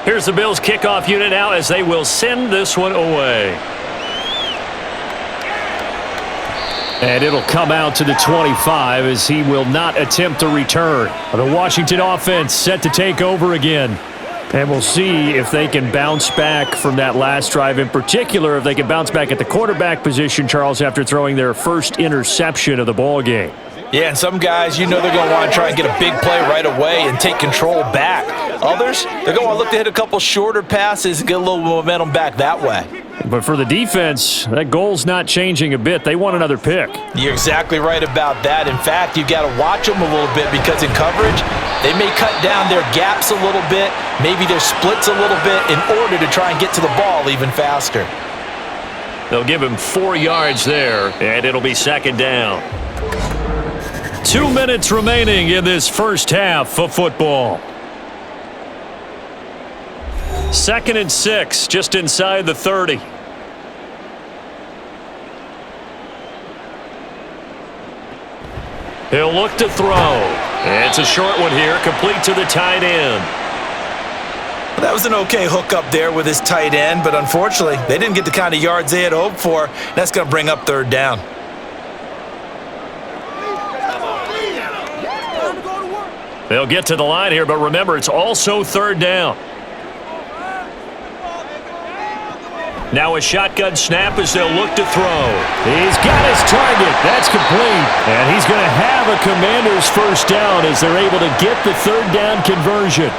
Here's the Bills kickoff unit now as they will send this one away. And it'll come out to the 25 as he will not attempt to return. The Washington offense set to take over again. And we'll see if they can bounce back from that last drive. In particular, if they can bounce back at the quarterback position, Charles, after throwing their first interception of the ball game. Yeah, and some guys, they're going to want to try and get a big play right away and take control back. Others, they're going to want to look to hit a couple shorter passes and get a little momentum back that way. But for the defense, that goal's not changing a bit. They want another pick. You're exactly right about that. In fact, you've got to watch them a little bit because in coverage, they may cut down their gaps a little bit, maybe their splits a little bit in order to try and get to the ball even faster. They'll give him 4 yards there, and it'll be second down. 2 minutes remaining in this first half of football. 2nd and 6, just inside the 30. He'll look to throw. It's a short one here, complete to the tight end. That was an okay hook up there with his tight end, but unfortunately, they didn't get the kind of yards they had hoped for. That's going to bring up third down. They'll get to the line here, but remember, it's also third down. Now a shotgun snap as they'll look to throw. He's got his target. That's complete. And he's going to have a Commander's first down as they're able to get the third down conversion.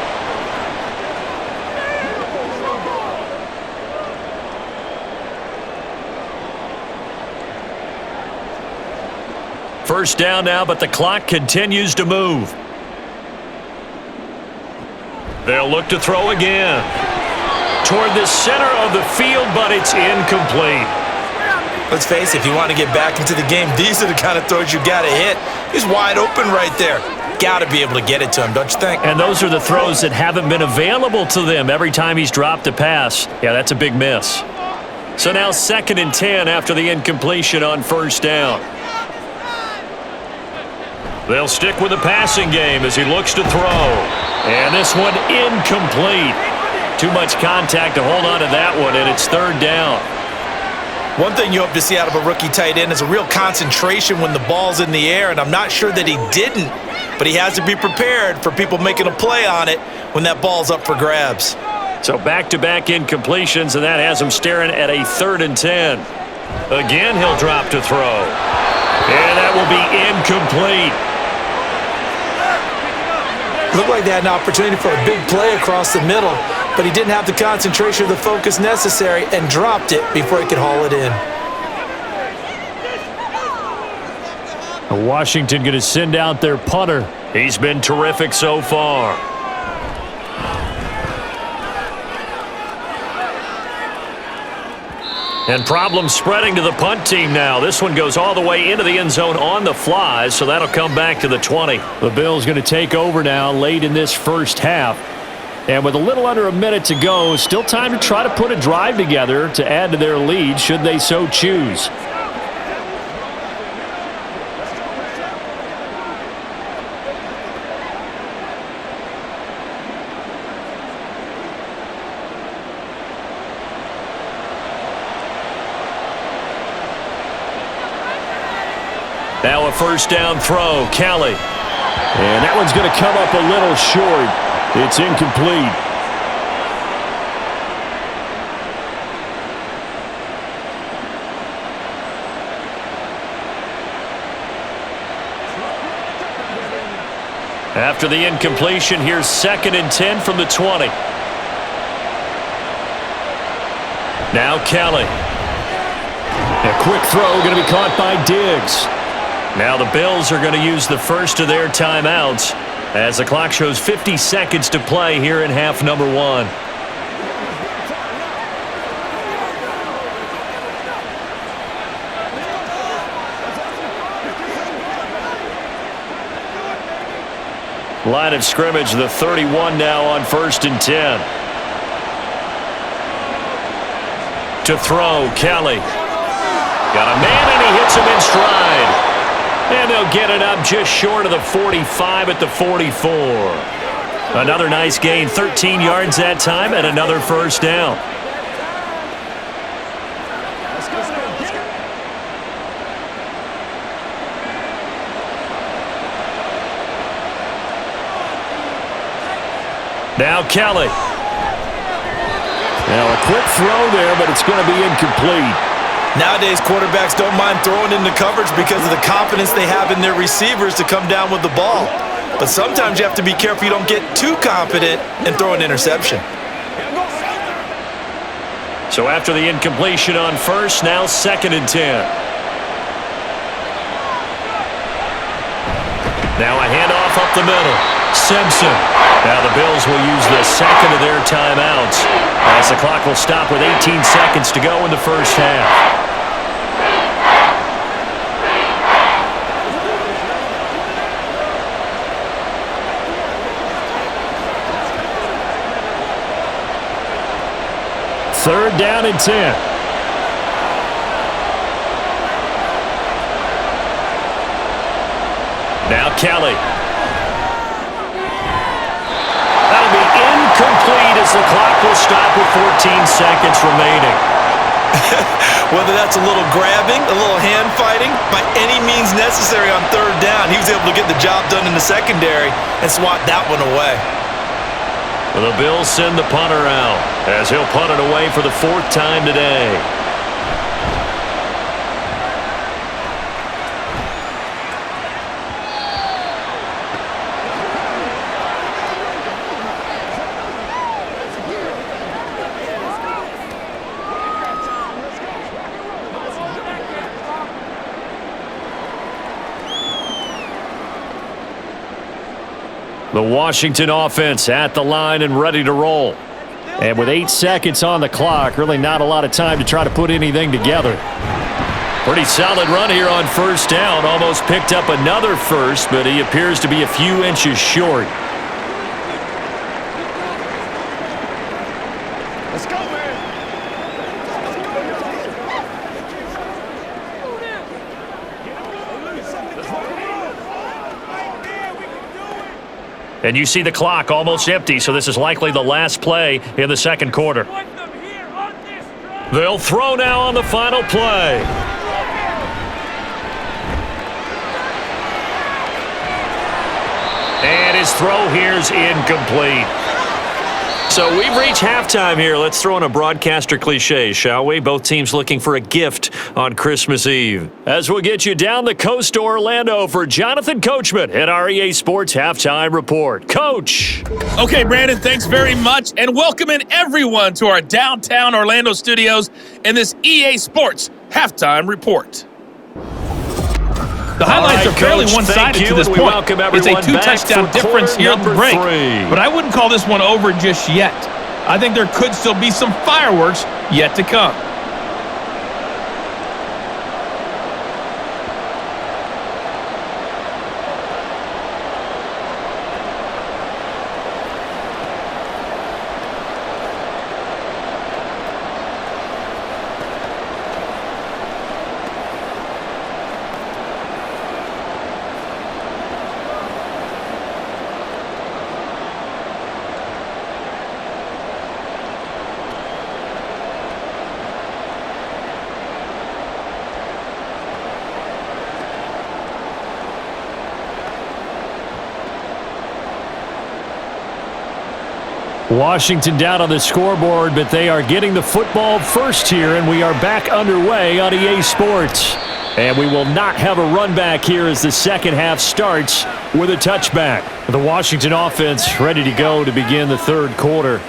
First down now, but the clock continues to move. They'll look to throw again. Toward the center of the field, but it's incomplete. Let's face it, if you want to get back into the game, these are the kind of throws you got to hit. He's wide open right there. Got to be able to get it to him, don't you think? And those are the throws that haven't been available to them every time he's dropped a pass. Yeah, that's a big miss. So now 2nd and 10 after the incompletion on first down. They'll stick with the passing game as he looks to throw. And this one incomplete. Too much contact to hold on to that one, and it's third down. One thing you hope to see out of a rookie tight end is a real concentration when the ball's in the air, and I'm not sure that he didn't, but he has to be prepared for people making a play on it when that ball's up for grabs. So back-to-back incompletions, and that has him staring at a 3rd and 10. Again, he'll drop to throw. And that will be incomplete. Looked like they had an opportunity for a big play across the middle, but he didn't have the concentration or the focus necessary and dropped it before he could haul it in. Washington going to send out their punter. He's been terrific so far. And problems spreading to the punt team now. This one goes all the way into the end zone on the fly, so that'll come back to the 20. The Bills going to take over now late in this first half. And with a little under a minute to go, still time to try to put a drive together to add to their lead should they so choose. Now a first down throw, Kelly. And that one's going to come up a little short. It's incomplete. After the incompletion, here's 2nd and 10 from the 20. Now Kelly. A quick throw going to be caught by Diggs. Now the Bills are going to use the first of their timeouts as the clock shows 50 seconds to play here in half number 1. Line of scrimmage, the 31 now on 1st and 10. To throw, Kelly. Got a man and he hits him in stride. And they'll get it up just short of the 45 at the 44. Another nice gain, 13 yards that time, and another first down. Now Kelly. Now a quick throw there, but it's going to be incomplete. Nowadays, quarterbacks don't mind throwing into coverage because of the confidence they have in their receivers to come down with the ball. But sometimes you have to be careful you don't get too confident and throw an interception. So after the incompletion on first, now 2nd and 10. Now a handoff up the middle. Simpson. Now the Bills will use the second of their timeouts as the clock will stop with 18 seconds to go in the first half. Third down and 10. Now Kelly. That'll be incomplete as the clock will stop with 14 seconds remaining. Whether that's a little grabbing, a little hand fighting, by any means necessary on third down, he was able to get the job done in the secondary and swat that one away. The Bills send the punter out as he'll punt it away for the 4th time today. The Washington offense at the line and ready to roll. And with 8 seconds on the clock, really not a lot of time to try to put anything together. Pretty solid run here on first down. Almost picked up another first, but he appears to be a few inches short. Let's go, man. And you see the clock almost empty, so this is likely the last play in the second quarter. They'll throw now on the final play. And his throw here is incomplete. So we've reached halftime here. Let's throw in a broadcaster cliche, shall we? Both teams looking for a gift on Christmas Eve. As we'll get you down the coast to Orlando for Jonathan Coachman at our EA Sports Halftime Report. Coach. Okay, Brandon, thanks very much. And welcome in everyone to our downtown Orlando studios in this EA Sports Halftime Report. The highlights are fairly one-sided to this point. It's a 2-touchdown difference here at the break. But I wouldn't call this one over just yet. I think there could still be some fireworks yet to come. Washington down on the scoreboard, but they are getting the football first here, and we are back underway on EA Sports. And we will not have a run back here as the second half starts with a touchback. The Washington offense ready to go to begin the third quarter.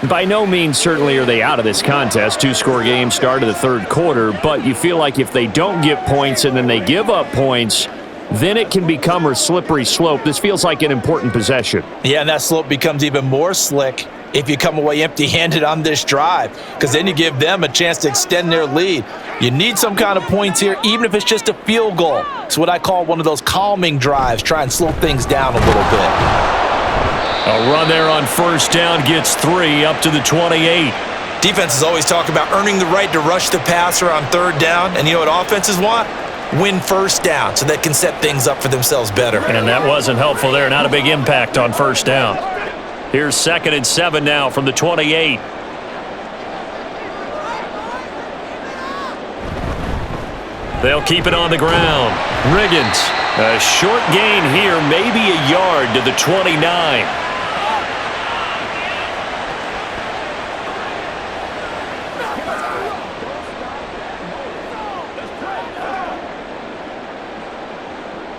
By no means certainly are they out of this contest. 2-score game start of the third quarter, but you feel like if they don't get points and then they give up points, then it can become a slippery slope. This feels like an important possession. Yeah, and that slope becomes even more slick if you come away empty-handed on this drive, because then you give them a chance to extend their lead. You need some kind of points here, even if it's just a field goal. It's what I call one of those calming drives. Try and slow things down a little bit. A run there on first down gets 3 up to the 28. Defenses always talk about earning the right to rush the passer on third down, and you know what offenses want? Win first down so they can set things up for themselves better. And that wasn't helpful there. Not a big impact on first down. Here's 2nd and 7 now from the 28. They'll keep it on the ground. Riggins, a short gain here, maybe a yard to the 29.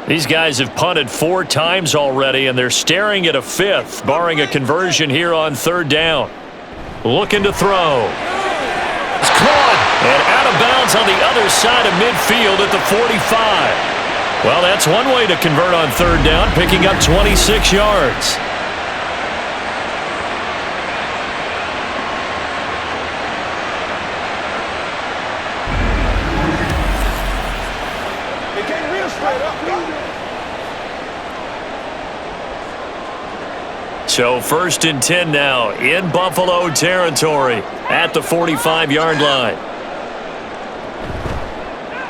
These guys have punted 4 times already, and they're staring at a 5th, barring a conversion here on 3rd down. Looking to throw. It's caught and out of bounds on the other side of midfield at the 45. Well, that's one way to convert on 3rd down, picking up 26 yards. So 1st and 10 now in Buffalo territory at the 45-yard line.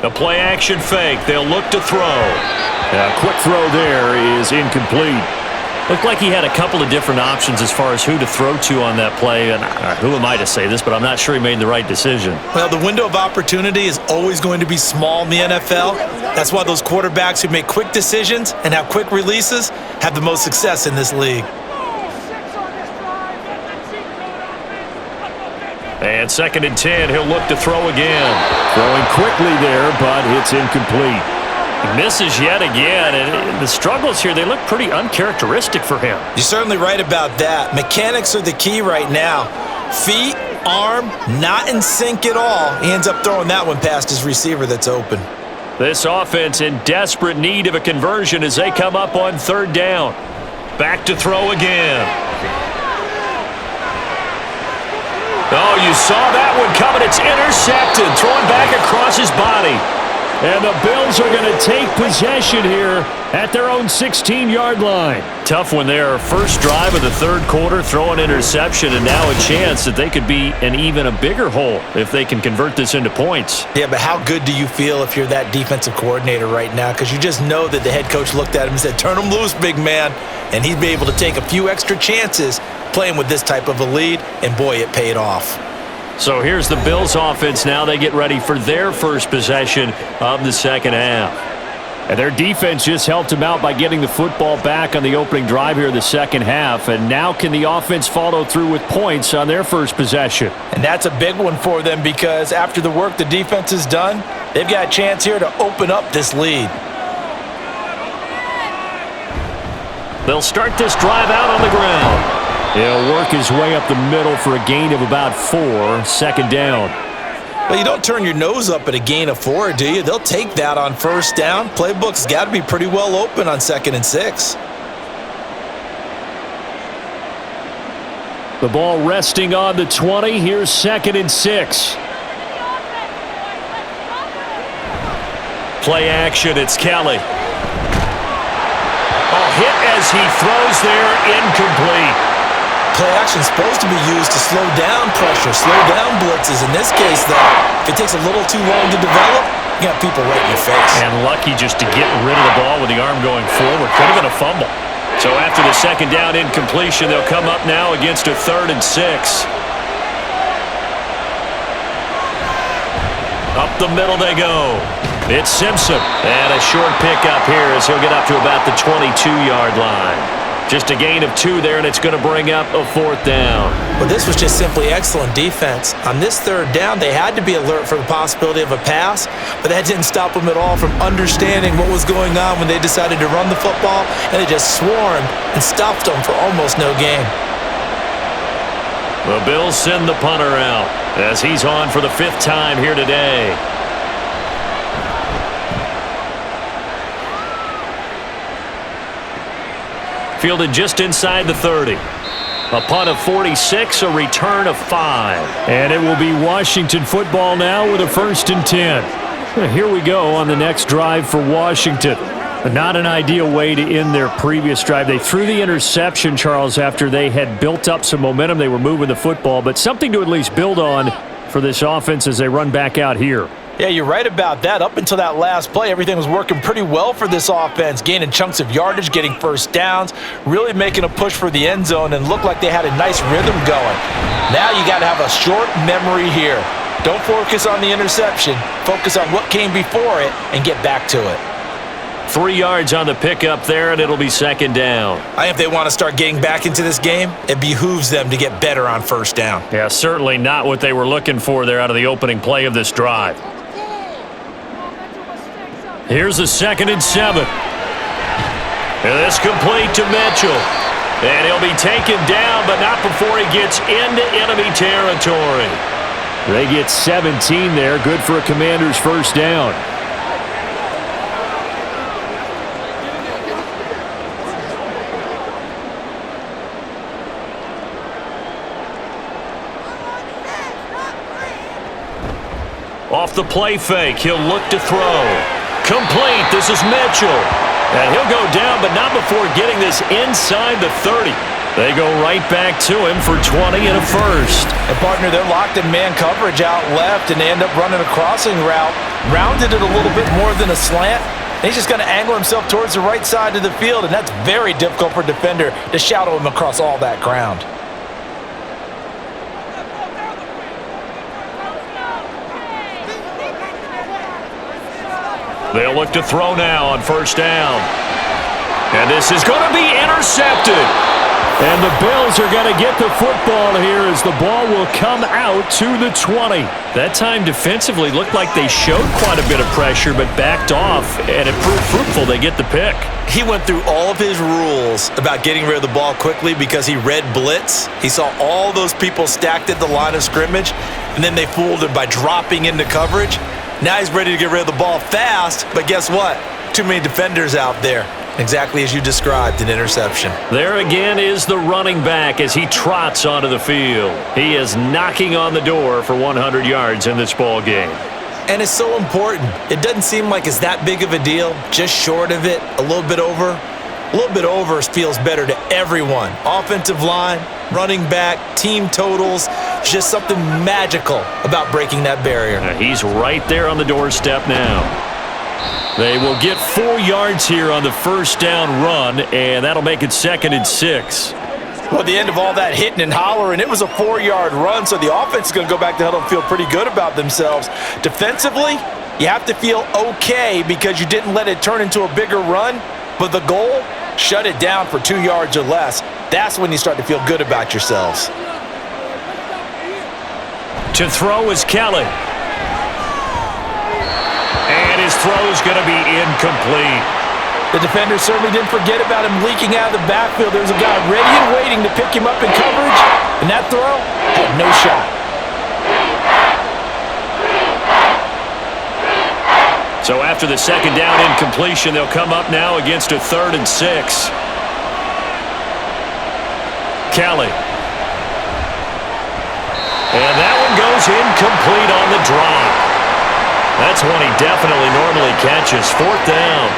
The play action fake. They'll look to throw. A quick throw there is incomplete. Looked like he had a couple of different options as far as who to throw to on that play. And who am I to say this, but I'm not sure he made the right decision. Well, the window of opportunity is always going to be small in the NFL. That's why those quarterbacks who make quick decisions and have quick releases have the most success in this league. And 2nd and 10, he'll look to throw again. Throwing quickly there, but it's incomplete. He misses yet again, and the struggles here, they look pretty uncharacteristic for him. You're certainly right about that. Mechanics are the key right now. Feet, arm, not in sync at all. He ends up throwing that one past his receiver that's open. This offense in desperate need of a conversion as they come up on 3rd down. Back to throw again. Oh, you saw that one coming. It's intercepted. Throwing back across his body. And the Bills are going to take possession here at their own 16-yard line. Tough one there. First drive of the 3rd quarter, throw an interception, and now a chance that they could be in even a bigger hole if they can convert this into points. Yeah, but how good do you feel if you're that defensive coordinator right now? Because you just know that the head coach looked at him and said, turn him loose, big man. And he'd be able to take a few extra chances playing with this type of a lead, and boy, it paid off. So here's the Bills offense now. They get ready for their first possession of the 2nd half. And their defense just helped them out by getting the football back on the opening drive here in the 2nd half. And now can the offense follow through with points on their first possession? And that's a big one for them because after the work the defense has done, they've got a chance here to open up this lead. They'll start this drive out on the ground. He'll work his way up the middle for a gain of about 4, 2nd down. Well, you don't turn your nose up at a gain of 4, do you? They'll take that on 1st down. Playbook's got to be pretty well open on 2nd and 6. The ball resting on the 20. Here's 2nd and 6. Play action. It's Kelly. Hit as he throws there, incomplete. Play action is supposed to be used to slow down pressure, slow down blitzes. In this case, though, if it takes a little too long to develop, you got people right in your face. And lucky just to get rid of the ball with the arm going forward. Could have been a fumble. So after the 2nd down incompletion, they'll come up now against a 3rd and 6. Up the middle they go. It's Simpson. And a short pickup here as he'll get up to about the 22-yard line. Just a gain of 2 there, and it's going to bring up a 4th down. Well, this was just simply excellent defense. On this 3rd down, they had to be alert for the possibility of a pass, but that didn't stop them at all from understanding what was going on when they decided to run the football, and they just swarmed and stuffed them for almost no gain. The Bills send the punter out as he's on for the 5th time here today. Fielded just inside the 30. A punt of 46, a return of 5. And it will be Washington football now with a 1st and 10. Here we go on the next drive for Washington. Not an ideal way to end their previous drive. They threw the interception, Charles, after they had built up some momentum. They were moving the football, but something to at least build on for this offense as they run back out here. Yeah, you're right about that. Up until that last play, everything was working pretty well for this offense, gaining chunks of yardage, getting first downs, really making a push for the end zone, and looked like they had a nice rhythm going. Now you got to have a short memory here. Don't focus on the interception. Focus on what came before it and get back to it. 3 yards on the pickup there, and it'll be second down. I think if they want to start getting back into this game, it behooves them to get better on first down. Yeah, certainly not what they were looking for there out of the opening play of this drive. Here's a 2nd and 7. And this complete to Mitchell. And he'll be taken down, but not before he gets into enemy territory. They get 17 there. Good for a Commander's first down. Off the play fake, he'll look to throw. Complete, this is Mitchell. And he'll go down, but not before getting this inside the 30. They go right back to him for 20 and a first. And partner, they're locked in man coverage out left, and they end up running a crossing route. Rounded it a little bit more than a slant. And he's just going to angle himself towards the right side of the field, and that's very difficult for a defender to shadow him across all that ground. They'll look to throw now on first down. And this is going to be intercepted. And the Bills are going to get the football here as the ball will come out to the 20. That time defensively looked like they showed quite a bit of pressure but backed off, and it proved fruitful. They get the pick. He went through all of his rules about getting rid of the ball quickly because he read blitz. He saw all those people stacked at the line of scrimmage, and then they fooled him by dropping into coverage. Now he's ready to get rid of the ball fast, but guess what? Too many defenders out there. Exactly as you described, an interception. There again is the running back as he trots onto the field. He is knocking on the door for 100 yards in this ball game. And it's so important. It doesn't seem like it's that big of a deal, just short of it, a little bit over. A little bit over feels better to everyone. Offensive line, running back, team totals, just something magical about breaking that barrier. He's right there on the doorstep now. They will get 4 yards here on the first down run, and that'll make it 2nd and 6. Well, at the end of all that hitting and hollering, it was a 4-yard run, so the offense is going to go back to huddle and feel pretty good about themselves. Defensively, you have to feel okay because you didn't let it turn into a bigger run, but the goal, shut it down for 2 yards or less. That's when you start to feel good about yourselves. To throw is Kelly. And his throw is going to be incomplete. The defender certainly didn't forget about him leaking out of the backfield. There was a guy ready and waiting to pick him up in coverage, and that throw had no shot. So after the second down incompletion, they'll come up now against a 3rd and 6. Kelly. And that one goes incomplete on the drop. That's one he definitely normally catches. 4th down.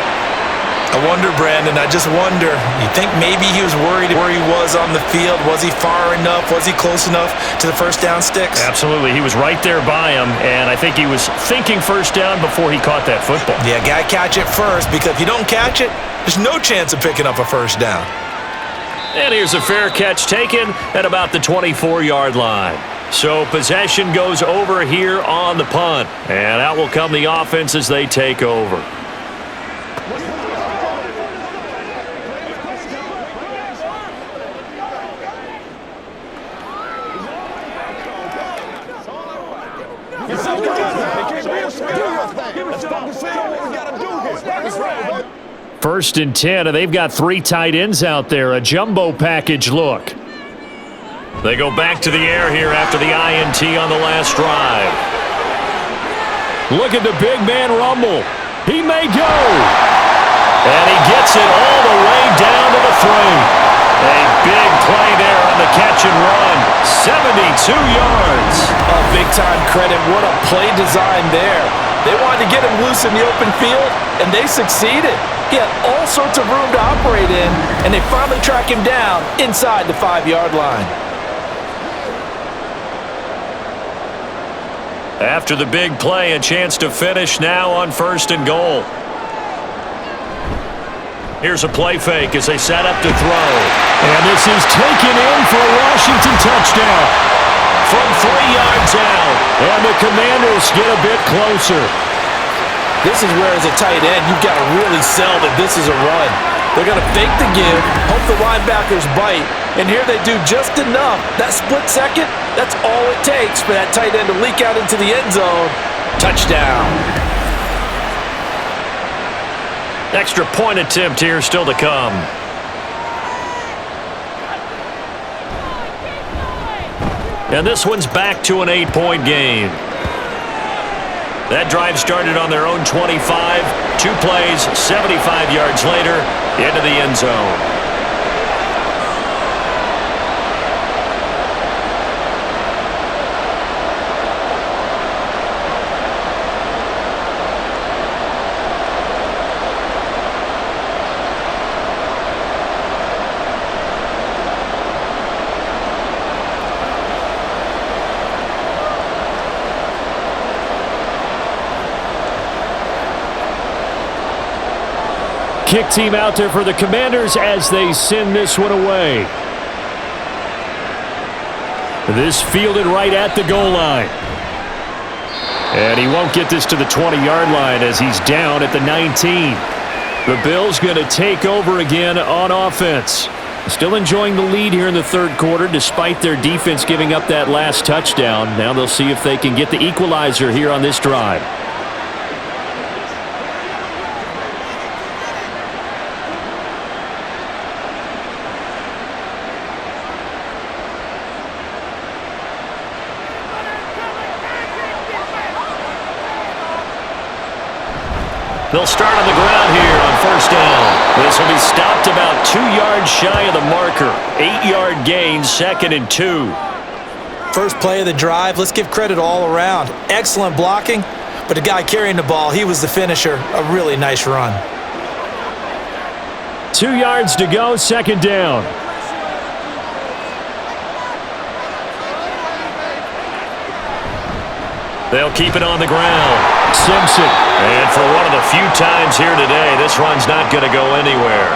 I wonder, Brandon, I just wonder. You think maybe he was worried where he was on the field? Was he far enough? Was he close enough to the first down sticks? Absolutely. He was right there by him, and I think he was thinking first down before he caught that football. Yeah, got to catch it first, because if you don't catch it, there's no chance of picking up a first down. And here's a fair catch taken at about the 24-yard line. So possession goes over here on the punt. And out will come the offense as they take over. First and 10, and they've got 3 tight ends out there. A jumbo package look. They go back to the air here after the INT on the last drive. Look at the big man rumble. He may go. And he gets it all the way down to the 3. A big play there on the catch and run. 72 yards. Oh, big-time credit. What a play design there. They wanted to get him loose in the open field, and they succeeded. He had all sorts of room to operate in, and they finally track him down inside the 5-yard line. After the big play, a chance to finish now on 1st and goal. Here's a play fake as they set up to throw. And this is taken in for a Washington touchdown. From 3 yards out. And the Commanders get a bit closer. This is where, as a tight end, you've got to really sell that this is a run. They're going to fake the give, hope the linebackers bite, and here they do just enough. That split second, that's all it takes for that tight end to leak out into the end zone. Touchdown. Extra point attempt here still to come. And this one's back to an 8-point game. That drive started on their own 25. 2 plays, 75 yards later, into the end zone. Kick team out there for the Commanders as they send this one away. This fielded right at the goal line. And he won't get this to the 20-yard line as he's down at the 19. The Bills going to take over again on offense. Still enjoying the lead here in the 3rd quarter despite their defense giving up that last touchdown. Now they'll see if they can get the equalizer here on this drive. They'll start on the ground here on 1st down. This will be stopped about 2 yards shy of the marker. 8-yard gain, 2nd and 2. First play of the drive, let's give credit all around. Excellent blocking, but the guy carrying the ball, he was the finisher. A really nice run. 2 yards to go, 2nd down. They'll keep it on the ground. Simpson. And for one of the few times here today, this run's not going to go anywhere.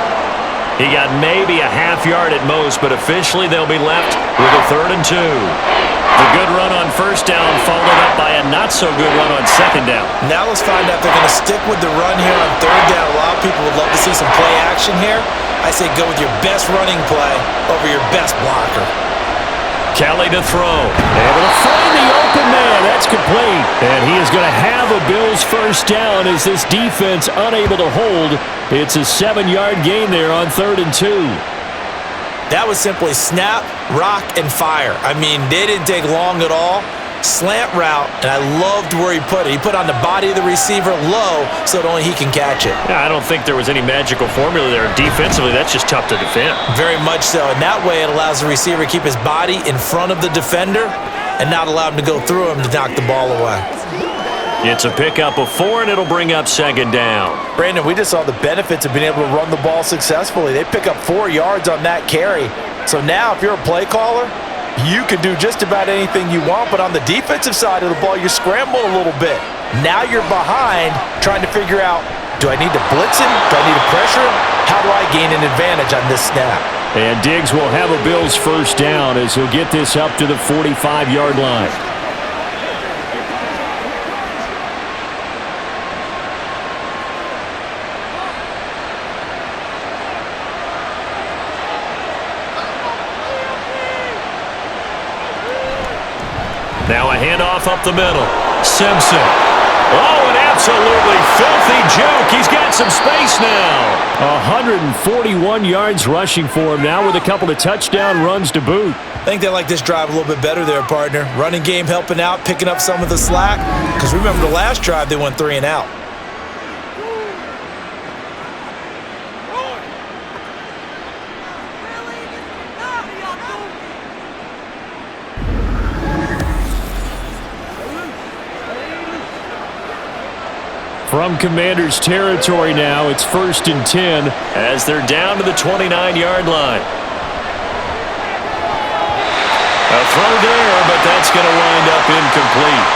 He got maybe a half yard at most, but officially they'll be left with a 3rd and 2. The good run on 1st down followed up by a not-so-good run on 2nd down. Now let's find out if they're going to stick with the run here on 3rd down. A lot of people would love to see some play action here. I say go with your best running play over your best blocker. Kelly to throw. Able to find the open man. That's complete. And he is going to have a Bills 1st down as this defense unable to hold. It's a 7-yard gain there on 3rd and 2. That was simply snap, rock, and fire. I mean, they didn't take long at all. Slant route, and I loved where he put it. He put on the body of the receiver low so that only he can catch it. Yeah, I don't think there was any magical formula there. Defensively, that's just tough to defend. Very much so. And that way it allows the receiver to keep his body in front of the defender and not allow him to go through him to knock the ball away. It's a pickup of 4, and it'll bring up 2nd down. Brandon, we just saw the benefits of being able to run the ball successfully. They pick up 4 yards on that carry. So now if you're a play caller, you can do just about anything you want, but on the defensive side of the ball, you scramble a little bit. Now you're behind trying to figure out, do I need to blitz him? Do I need to pressure him? How do I gain an advantage on this snap? And Diggs will have a Bills 1st down as he'll get this up to the 45-yard line. Now a handoff up the middle. Simpson. Oh, an absolutely filthy joke. He's got some space now. 141 yards rushing for him now with a couple of touchdown runs to boot. I think they like this drive a little bit better there, partner. Running game helping out, picking up some of the slack. Because remember the last drive, they went 3 and out. From Commanders territory now, it's 1st and 10 as they're down to the 29-yard line. A throw there, but that's going to wind up incomplete.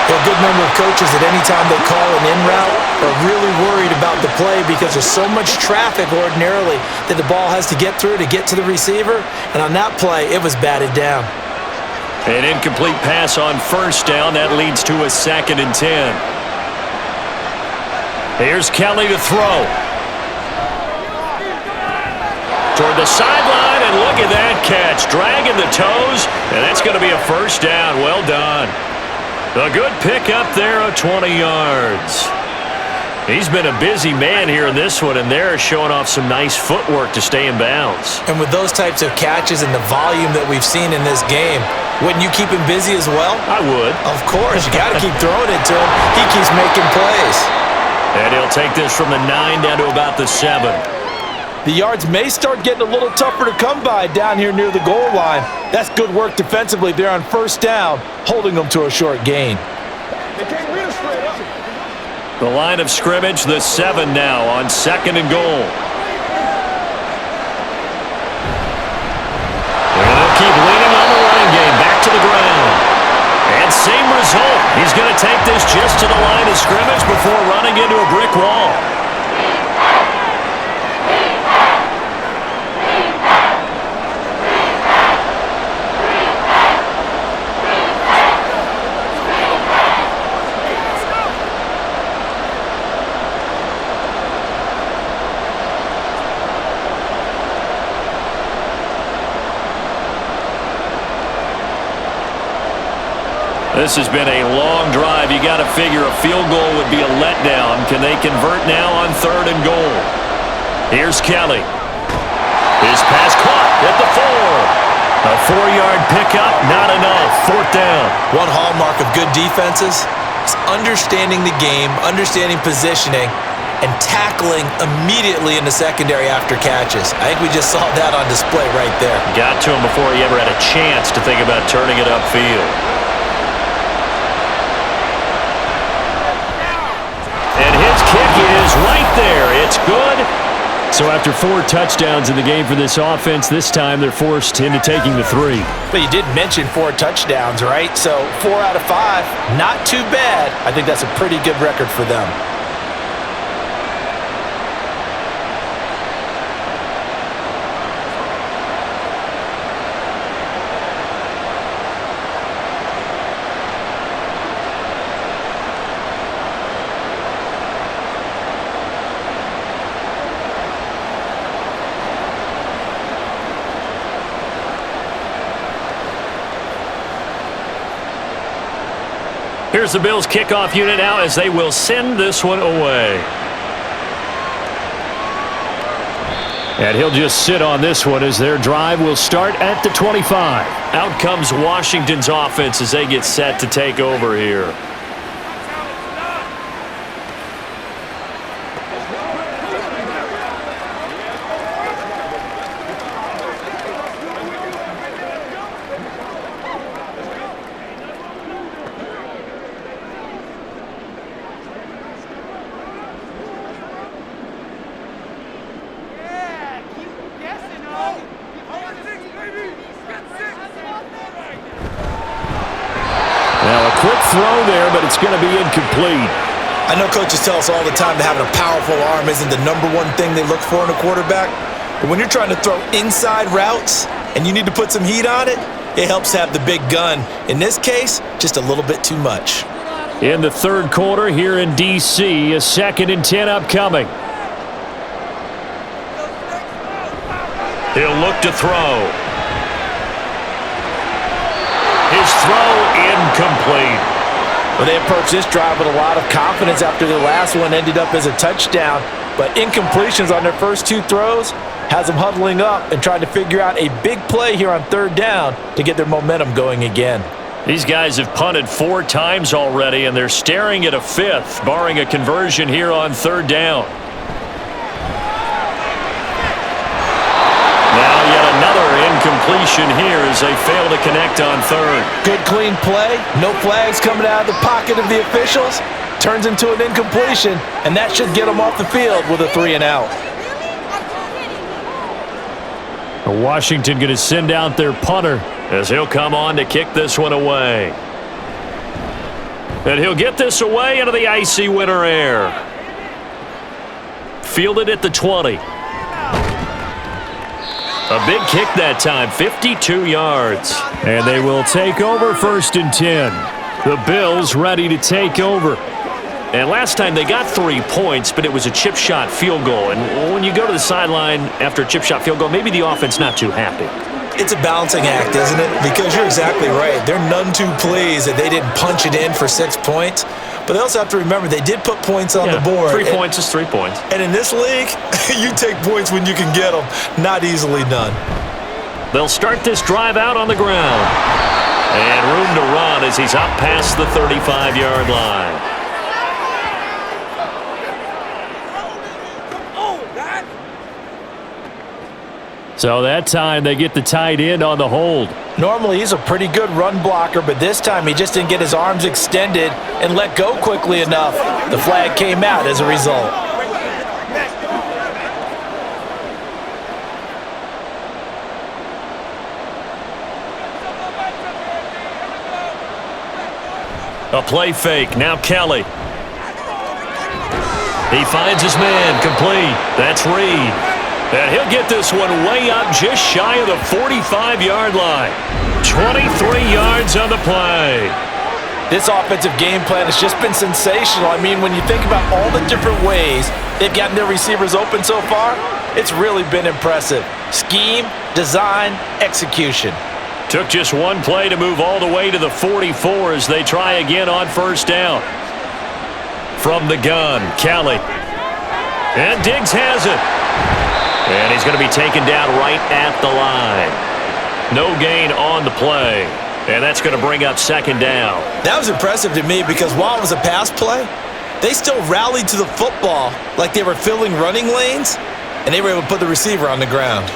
A good number of coaches at any time they call an in route are really worried about the play because there's so much traffic ordinarily that the ball has to get through to get to the receiver. And on that play, it was batted down. An incomplete pass on first down. That leads to a 2nd and 10. Here's Kelly to throw. Toward the sideline, and look at that catch. Dragging the toes, and that's going to be a first down. Well done. A good pickup there of 20 yards. He's been a busy man here in this one, and they're showing off some nice footwork to stay in bounds. And with those types of catches and the volume that we've seen in this game, wouldn't you keep him busy as well? I would. Of course. You got to keep throwing it to him. He keeps making plays. And he'll take this from the 9 down to about the 7. The yards may start getting a little tougher to come by down here near the goal line. That's good work defensively there on first down, holding them to a short gain. The line of scrimmage, the 7 now on 2nd and goal. And they'll keep leaning on the running game, back to the ground. And same result. He's going to take this just to the line of scrimmage before running into a brick wall. This has been a long drive. You got to figure a field goal would be a letdown. Can they convert now on 3rd and goal? Here's Kelly. His pass caught at the 4. A 4-yard pickup, not enough. 4th down. One hallmark of good defenses is understanding the game, understanding positioning, and tackling immediately in the secondary after catches. I think we just saw that on display right there. Got to him before he ever had a chance to think about turning it upfield. Kick is right there. It's good. So after 4 touchdowns in the game for this offense, this time they're forced into taking the 3. But you did mention 4 touchdowns, right? So 4 out of 5, not too bad. I think that's a pretty good record for them. Here's the Bills' kickoff unit now as they will send this one away. And he'll just sit on this one as their drive will start at the 25. Out comes Washington's offense as they get set to take over here. Quick throw there, but it's going to be incomplete. I know coaches tell us all the time that having a powerful arm isn't the number one thing they look for in a quarterback. But when you're trying to throw inside routes and you need to put some heat on it, it helps have the big gun. In this case, just a little bit too much. In the 3rd quarter here in D.C., a 2nd and 10 upcoming. He'll look to throw. His throw incomplete. Well, they approached this drive with a lot of confidence after the last one ended up as a touchdown. But incompletions on their first 2 throws has them huddling up and trying to figure out a big play here on 3rd down to get their momentum going again. These guys have punted 4 times already, and they're staring at a 5th, barring a conversion here on 3rd down. Now yet another incompletion here as they fail to connect on 3rd. Good clean play, no flags coming out of the pocket of the officials. Turns into an incompletion, and that should get them off the field with a 3 and out. Washington going to send out their punter as he'll come on to kick this one away. And he'll get this away into the icy winter air. Fielded at the 20. A big kick that time, 52 yards. And they will take over 1st and 10. The Bills ready to take over. And last time they got 3 points, but it was a chip shot field goal. And when you go to the sideline after a chip shot field goal, maybe the offense not too happy. It's a balancing act, isn't it? Because you're exactly right. They're none too pleased that they didn't punch it in for 6 points. But they also have to remember they did put points on the board. 3 points is 3 points. And in this league, you take points when you can get them. Not easily done. They'll start this drive out on the ground. And room to run as he's up past the 35-yard line. So that time they get the tight end on the hold. Normally he's a pretty good run blocker, but this time he just didn't get his arms extended and let go quickly enough. The flag came out as a result. A play fake. Now Kelly. He finds his man. Complete. That's Reed. And he'll get this one way up just shy of the 45-yard line. 23 yards on the play. This offensive game plan has just been sensational. I mean, when you think about all the different ways they've gotten their receivers open so far, it's really been impressive. Scheme, design, execution. Took just one play to move all the way to the 44 as they try again on 1st down. From the gun, Kelly. And Diggs has it. And he's going to be taken down right at the line. No gain on the play. And that's going to bring up 2nd down. That was impressive to me because while it was a pass play, they still rallied to the football like they were filling running lanes, and they were able to put the receiver on the ground.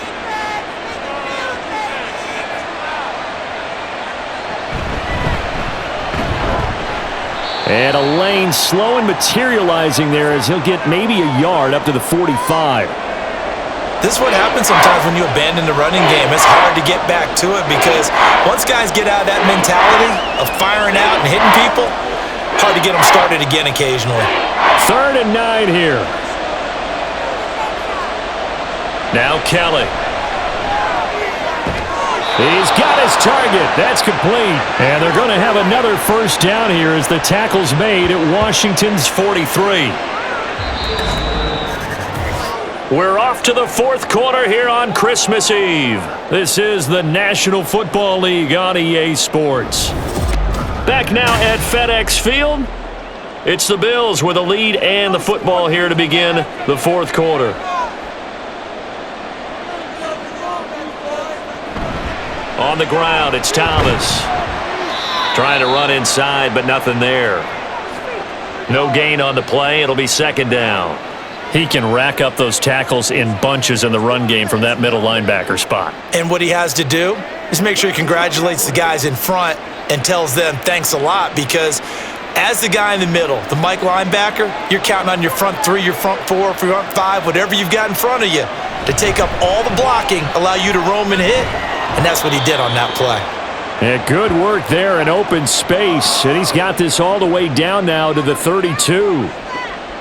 And a lane slow and materializing there as he'll get maybe a yard up to the 45. This is what happens sometimes when you abandon the running game. It's hard to get back to it because once guys get out of that mentality of firing out and hitting people, hard to get them started again occasionally. 3rd and 9 here. Now Kelly. He's got his target. That's complete. And they're going to have another 1st down here as the tackle's made at Washington's 43. We're off to the 4th quarter here on Christmas Eve. This is the National Football League on EA Sports. Back now at FedEx Field. It's the Bills with a lead and the football here to begin the 4th quarter. On the ground, it's Thomas. Trying to run inside, but nothing there. No gain on the play. It'll be 2nd down. He can rack up those tackles in bunches in the run game from that middle linebacker spot. And what he has to do is make sure he congratulates the guys in front and tells them thanks a lot because as the guy in the middle, the Mike linebacker, you're counting on your front 3, your front 4, front 5, whatever you've got in front of you to take up all the blocking, allow you to roam and hit, and that's what he did on that play. Yeah, good work there in open space, and he's got this all the way down now to the 32.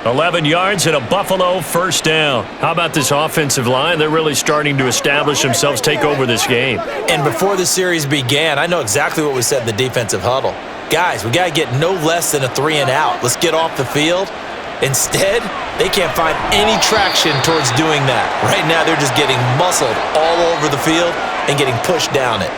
11 yards and a Buffalo 1st down. How about this offensive line? They're really starting to establish themselves, take over this game. And before the series began, I know exactly what we said in the defensive huddle. Guys, we got to get no less than a 3 and out. Let's get off the field. Instead, they can't find any traction towards doing that. Right now, they're just getting muscled all over the field and getting pushed down it.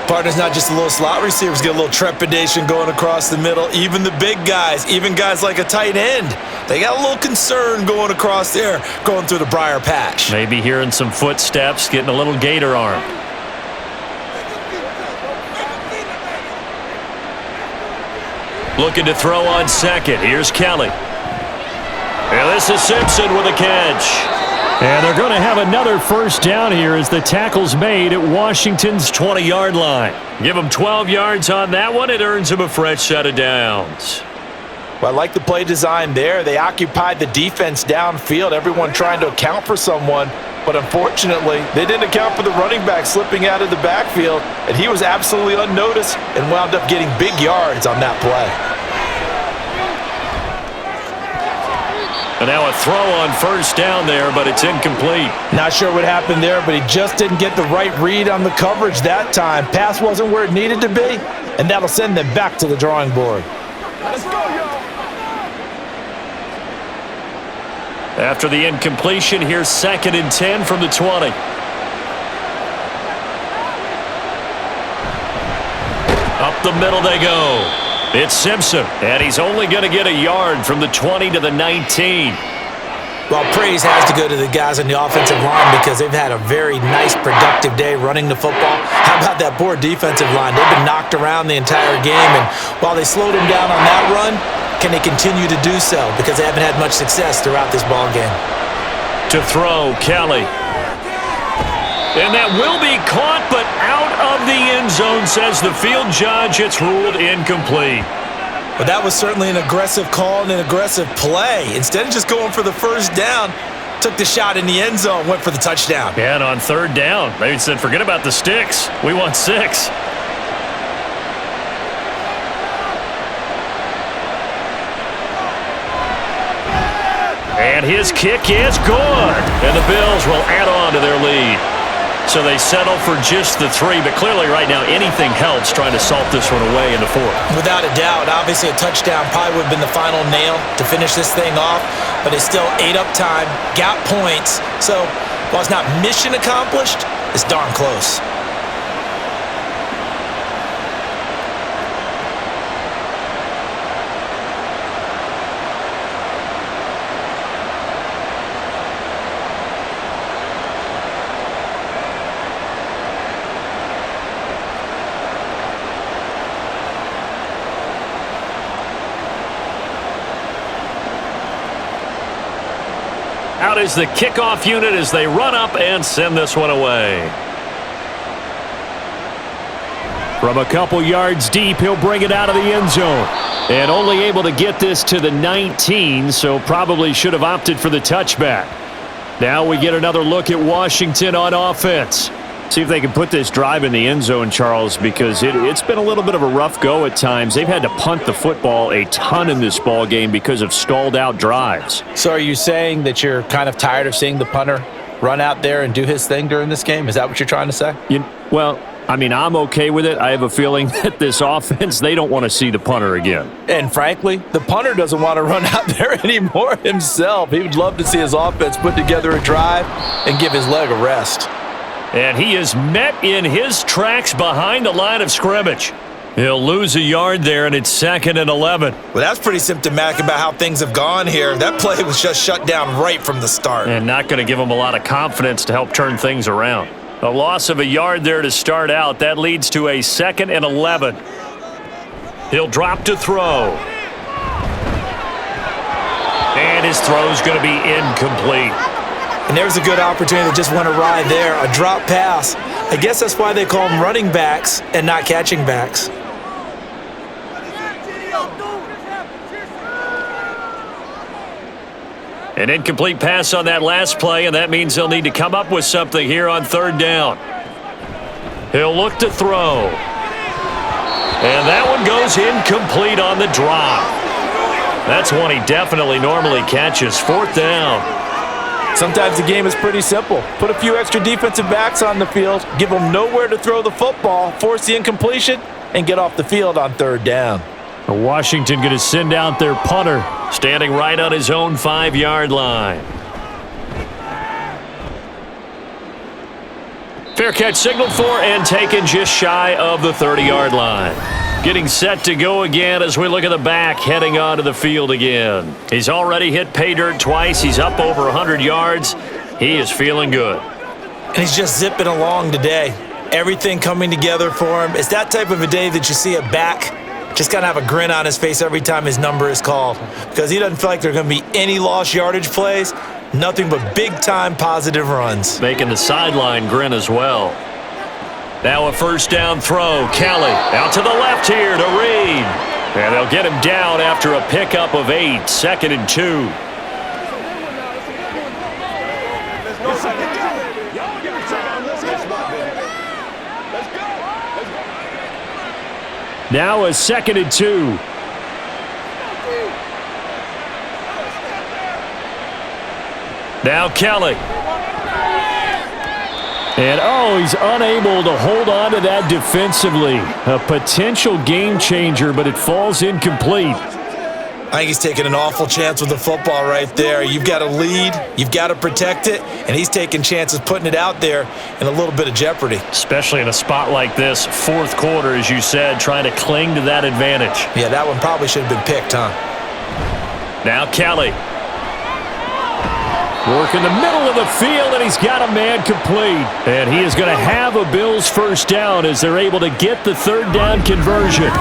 Partner's not just a little slot receivers, get a little trepidation going across the middle. Even the big guys, even guys like a tight end, they got a little concern going across there, going through the briar patch. Maybe hearing some footsteps, getting a little gator arm. Looking to throw on 2nd. Here's Kelly. And this is Simpson with a catch. And they're going to have another 1st down here as the tackle's made at Washington's 20-yard line. Give him 12 yards on that one. It earns him a fresh set of downs. Well, I like the play design there. They occupied the defense downfield, everyone trying to account for someone. But unfortunately, they didn't account for the running back slipping out of the backfield, and he was absolutely unnoticed and wound up getting big yards on that play. And now a throw on first down there, but it's incomplete. Not sure what happened there, but he just didn't get the right read on the coverage that time. Pass wasn't where it needed to be, and that'll send them back to the drawing board. Let's go, y'all. After the incompletion, here's 2nd and 10 from the 20. Up the middle they go. It's Simpson, and he's only going to get a yard from the 20 to the 19. Well, praise has to go to the guys on the offensive line because they've had a very nice, productive day running the football. How about that poor defensive line? They've been knocked around the entire game, and while they slowed him down on that run, can they continue to do so? Because they haven't had much success throughout this ball game. To throw, Kelly. And that will be caught, but out of the end zone, says the field judge. It's ruled incomplete. But that was certainly an aggressive call and an aggressive play. Instead of just going for the first down, took the shot in the end zone, went for the touchdown. Yeah, and on 3rd down, they said, forget about the sticks. We want 6. And his kick is good. And the Bills will add on to their lead. So they settle for just the 3, but clearly right now anything helps trying to salt this one away in the 4th. Without a doubt, obviously a touchdown probably would have been the final nail to finish this thing off, but it's still ate up time, got points. So while it's not mission accomplished, it's darn close. Out is the kickoff unit as they run up and send this one away. From a couple yards deep, he'll bring it out of the end zone. And only able to get this to the 19, so probably should have opted for the touchback. Now we get another look at Washington on offense. See if they can put this drive in the end zone, Charles, because it's been a little bit of a rough go at times. They've had to punt the football a ton in this ball game because of stalled out drives. So are you saying that you're kind of tired of seeing the punter run out there and do his thing during this game? Is that what you're trying to say? Well, I mean, I'm okay with it. I have a feeling that this offense, they don't want to see the punter again. And frankly, the punter doesn't want to run out there anymore himself. He would love to see his offense put together a drive and give his leg a rest. And he is met in his tracks behind the line of scrimmage. He'll lose a yard there, and it's 2nd and 11. Well, that's pretty symptomatic about how things have gone here. That play was just shut down right from the start. And not going to give him a lot of confidence to help turn things around. A loss of a yard there to start out. That leads to a 2nd and 11. He'll drop to throw. And his throw's going to be incomplete. And there's a good opportunity to just went awry there. A drop pass. I guess that's why they call them running backs and not catching backs. An incomplete pass on that last play, and that means they'll need to come up with something here on 3rd down. He'll look to throw. And that one goes incomplete on the drop. That's one he definitely normally catches. 4th down. Sometimes the game is pretty simple. Put a few extra defensive backs on the field, give them nowhere to throw the football, force the incompletion, and get off the field on 3rd down. Washington going to send out their punter, standing right on his own 5-yard line. Fair catch signaled for and taken just shy of the 30-yard line. Getting set to go again as we look at the back heading onto the field again. He's already hit pay dirt twice. He's up over 100 yards. He is feeling good. And he's just zipping along today. Everything coming together for him. It's that type of a day that you see a back just kind of have a grin on his face every time his number is called, because he doesn't feel like there are going to be any lost yardage plays, nothing but big-time positive runs. Making the sideline grin as well. Now a 1st down throw. Kelly out to the left here to Reed. And they'll get him down after a pickup of 8. 2nd and 2. Now a 2nd and 2. Now Kelly. And, he's unable to hold on to that defensively. A potential game changer, but it falls incomplete. I think he's taking an awful chance with the football right there. You've got to lead, you've got to protect it, and he's taking chances putting it out there in a little bit of jeopardy. Especially in a spot like this, fourth quarter, as you said, trying to cling to that advantage. Yeah, that one probably should have been picked, huh? Now Kelly. Work in the middle of the field, and he's got a man complete. And he is going to have a Bills first down as they're able to get the third down conversion.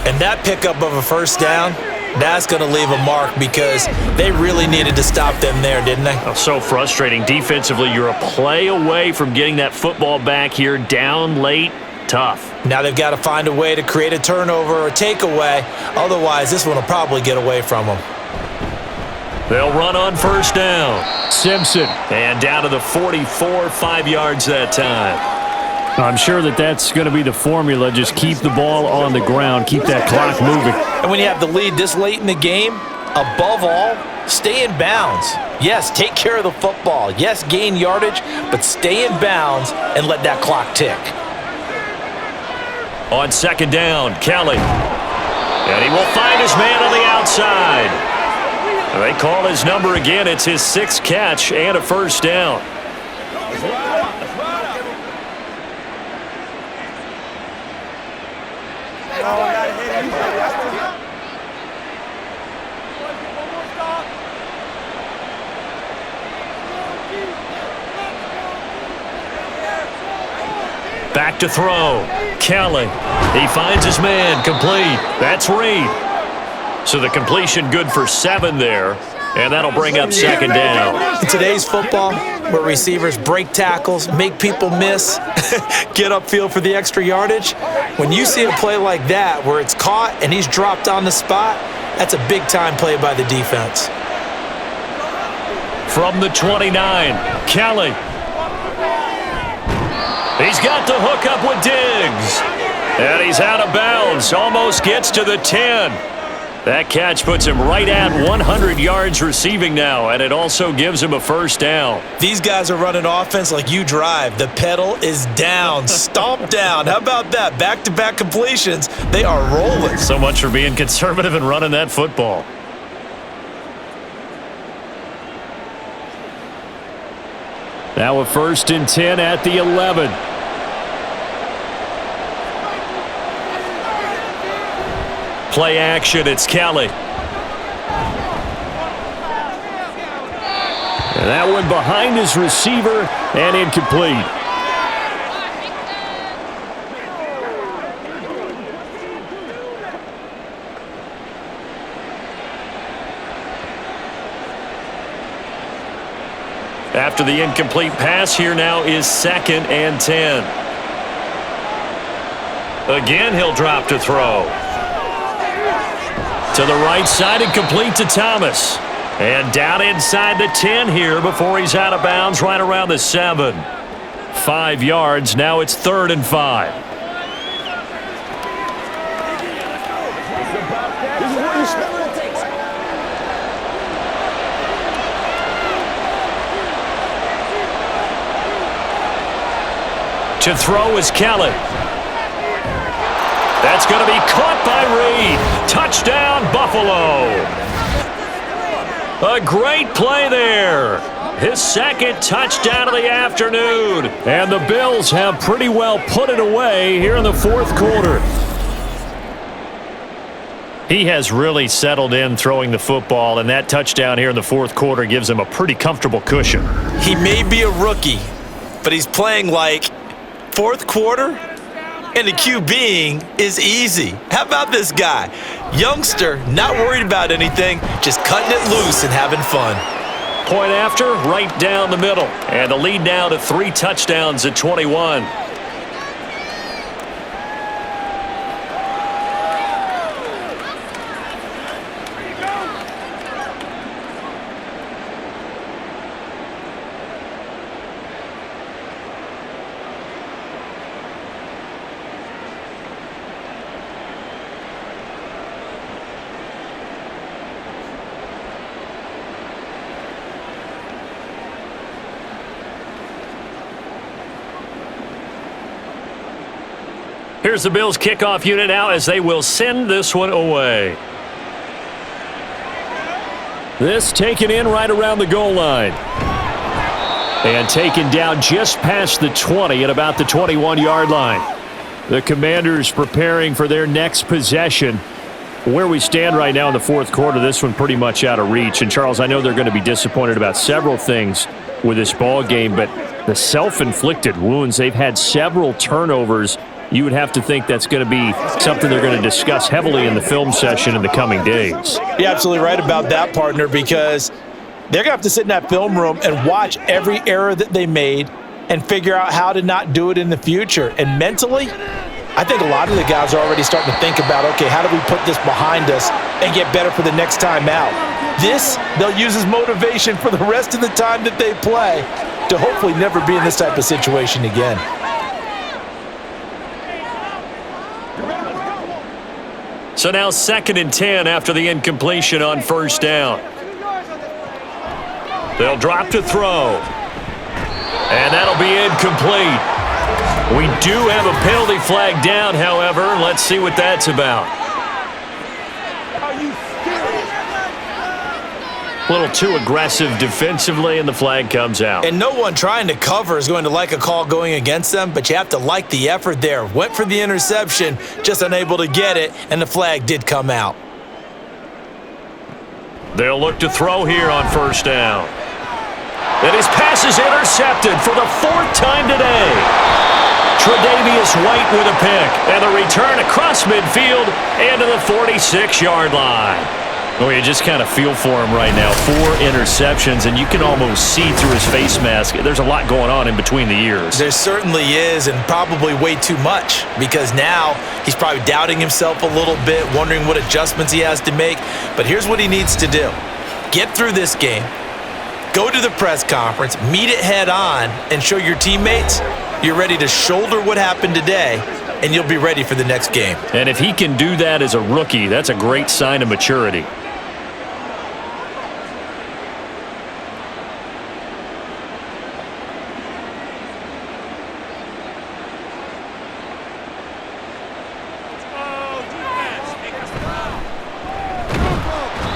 And that pickup of a first down, that's going to leave a mark because they really needed to stop them there, didn't they? Oh, so frustrating. Defensively, you're a play away from getting that football back here down late. Tough. Now they've got to find a way to create a turnover or a takeaway. Otherwise, this one will probably get away from them. They'll run on first down. Simpson. And down to the 44, 5 yards that time. I'm sure that's going to be the formula. Just keep the ball on the ground. Keep that clock moving. And when you have the lead this late in the game, above all, stay in bounds. Yes, take care of the football. Yes, gain yardage, but stay in bounds and let that clock tick. On second down, Kelly. And he will find his man on the outside. They call his number again. It's his 6th catch and a first down. Back to throw. Kelly. He finds his man. Complete. That's Reed. So the completion good for 7 there. And that'll bring up second down. In today's football, where receivers break tackles, make people miss, get upfield for the extra yardage, when you see a play like that where it's caught and he's dropped on the spot, that's a big-time play by the defense. From the 29, Kelly. He's got the hook up with Diggs. And he's out of bounds. Almost gets to the 10. That catch puts him right at 100 yards receiving now, and it also gives him a first down. These guys are running offense like you drive. The pedal is down, stomp down. How about that? Back-to-back completions. They are rolling. So much for being conservative and running that football. Now a 1st and 10 at the 11. Play action, it's Kelly. And that one behind his receiver and incomplete. After the incomplete pass, here now is 2nd and 10. Again, he'll drop to throw. To the right side and complete to Thomas. And down inside the 10 here before he's out of bounds right around the 7. 5 yards. Now it's 3rd and 5. To throw is Kelly. That's going to be caught by Reed. Touchdown, Buffalo. A great play there. His 2nd touchdown of the afternoon. And the Bills have pretty well put it away here in the 4th quarter. He has really settled in throwing the football, and that touchdown here in the 4th quarter gives him a pretty comfortable cushion. He may be a rookie, but he's playing like 4th quarter. And the QBing is easy. How about this guy? Youngster, not worried about anything, just cutting it loose and having fun. Point after, right down the middle. And the lead now to 3 touchdowns at 21. Here's the Bills kickoff unit now as they will send this one away. This taken in right around the goal line. And taken down just past the 20 at about the 21-yard line. The Commanders preparing for their next possession. Where we stand right now in the fourth quarter, this one pretty much out of reach. And, Charles, I know they're going to be disappointed about several things with this ball game, but the self-inflicted wounds, they've had several turnovers. You would have to think that's going to be something they're going to discuss heavily in the film session in the coming days. You're absolutely right about that, partner, because they're going to have to sit in that film room and watch every error that they made and figure out how to not do it in the future. And mentally, I think a lot of the guys are already starting to think about, okay, how do we put this behind us and get better for the next time out? This, they'll use as motivation for the rest of the time that they play to hopefully never be in this type of situation again. So now 2nd and 10 after the incompletion on first down. They'll drop to throw. And that'll be incomplete. We do have a penalty flag down, however. Let's see what that's about. A little too aggressive defensively, and the flag comes out. And no one trying to cover is going to like a call going against them, but you have to like the effort there. Went for the interception, just unable to get it, and the flag did come out. They'll look to throw here on first down. And his pass is intercepted for the 4th time today. Tre'Davious White with a pick, and the return across midfield and to the 46-yard line. Oh, you just kind of feel for him right now. 4 interceptions, and you can almost see through his face mask. There's a lot going on in between the ears. There certainly is, and probably way too much, because now he's probably doubting himself a little bit, wondering what adjustments he has to make. But here's what he needs to do. Get through this game, go to the press conference, meet it head on, and show your teammates you're ready to shoulder what happened today, and you'll be ready for the next game. And if he can do that as a rookie, that's a great sign of maturity.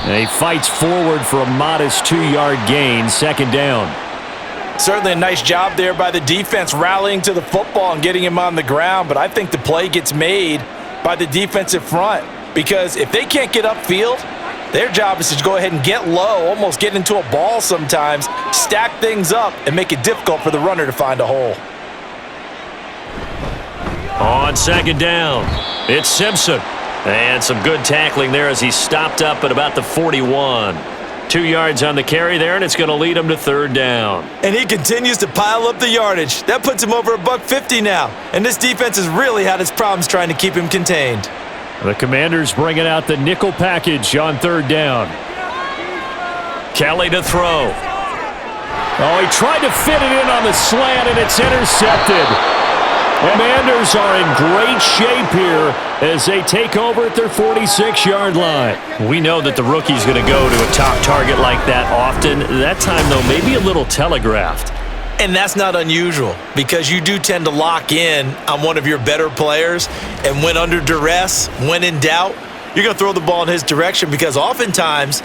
And he fights forward for a modest 2-yard gain, 2nd down. Certainly a nice job there by the defense rallying to the football and getting him on the ground, but I think the play gets made by the defensive front because if they can't get upfield, their job is to go ahead and get low, almost get into a ball sometimes, stack things up, and make it difficult for the runner to find a hole. On 2nd down, it's Simpson. And some good tackling there as he stopped up at about the 41. 2 yards on the carry there, and it's going to lead him to 3rd down. And he continues to pile up the yardage. That puts him over $150 now. And this defense has really had its problems trying to keep him contained. The Commanders bringing out the nickel package on 3rd down. Kelly to throw. Oh, he tried to fit it in on the slant, and it's intercepted. Commanders are in great shape here as they take over at their 46-yard line. We know that the rookie's going to go to a top target like that often. That time, though, maybe a little telegraphed. And that's not unusual because you do tend to lock in on one of your better players, and when under duress, when in doubt, you're going to throw the ball in his direction because oftentimes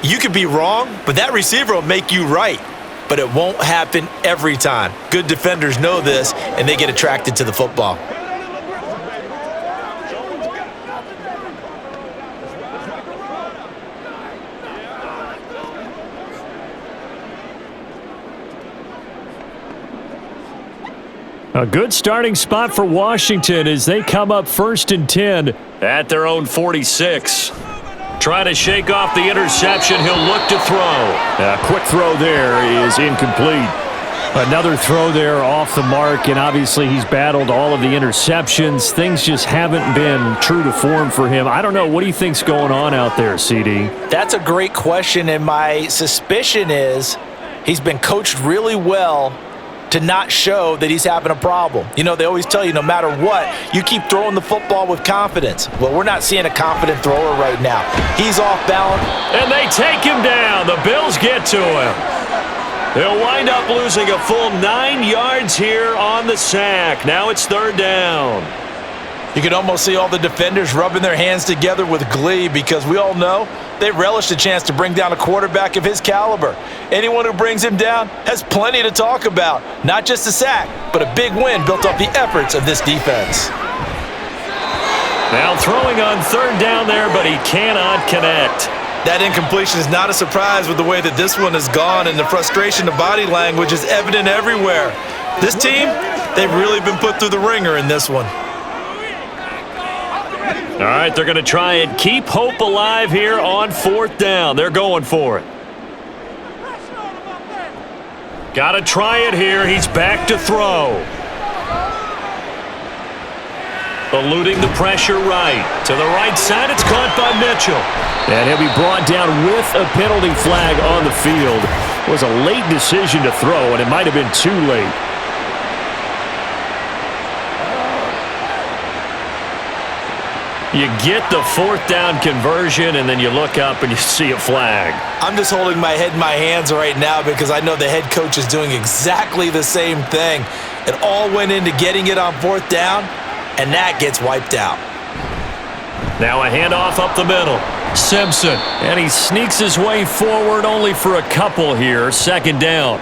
you could be wrong, but that receiver will make you right. But it won't happen every time. Good defenders know this, and they get attracted to the football. A good starting spot for Washington as they come up 1st and 10 at their own 46. Trying to shake off the interception. He'll look to throw. A quick throw there is incomplete. Another throw there off the mark, and obviously he's battled all of the interceptions. Things just haven't been true to form for him. I don't know. What do you think's going on out there, CD? That's a great question, and my suspicion is he's been coached really well to not show that he's having a problem. You know, they always tell you no matter what, you keep throwing the football with confidence. Well, we're not seeing a confident thrower right now. He's off balance. And they take him down. The Bills get to him. They'll wind up losing a full 9 yards here on the sack. Now it's 3rd down. You can almost see all the defenders rubbing their hands together with glee because we all know they relish the chance to bring down a quarterback of his caliber. Anyone who brings him down has plenty to talk about. Not just a sack, but a big win built off the efforts of this defense. Now throwing on third down there, but he cannot connect. That incompletion is not a surprise with the way that this one has gone, and the frustration of body language is evident everywhere. This team, they've really been put through the ringer in this one. All right, they're going to try and keep hope alive here on fourth down. They're going for it. Got to try it here. He's back to throw. Eluding the pressure right. To the right side, it's caught by Mitchell. And he'll be brought down with a penalty flag on the field. It was a late decision to throw, and it might have been too late. You get the fourth down conversion, and then you look up and you see a flag. I'm just holding my head in my hands right now because I know the head coach is doing exactly the same thing. It all went into getting it on fourth down, and that gets wiped out. Now a handoff up the middle. Simpson. And he sneaks his way forward only for a couple here. Second down.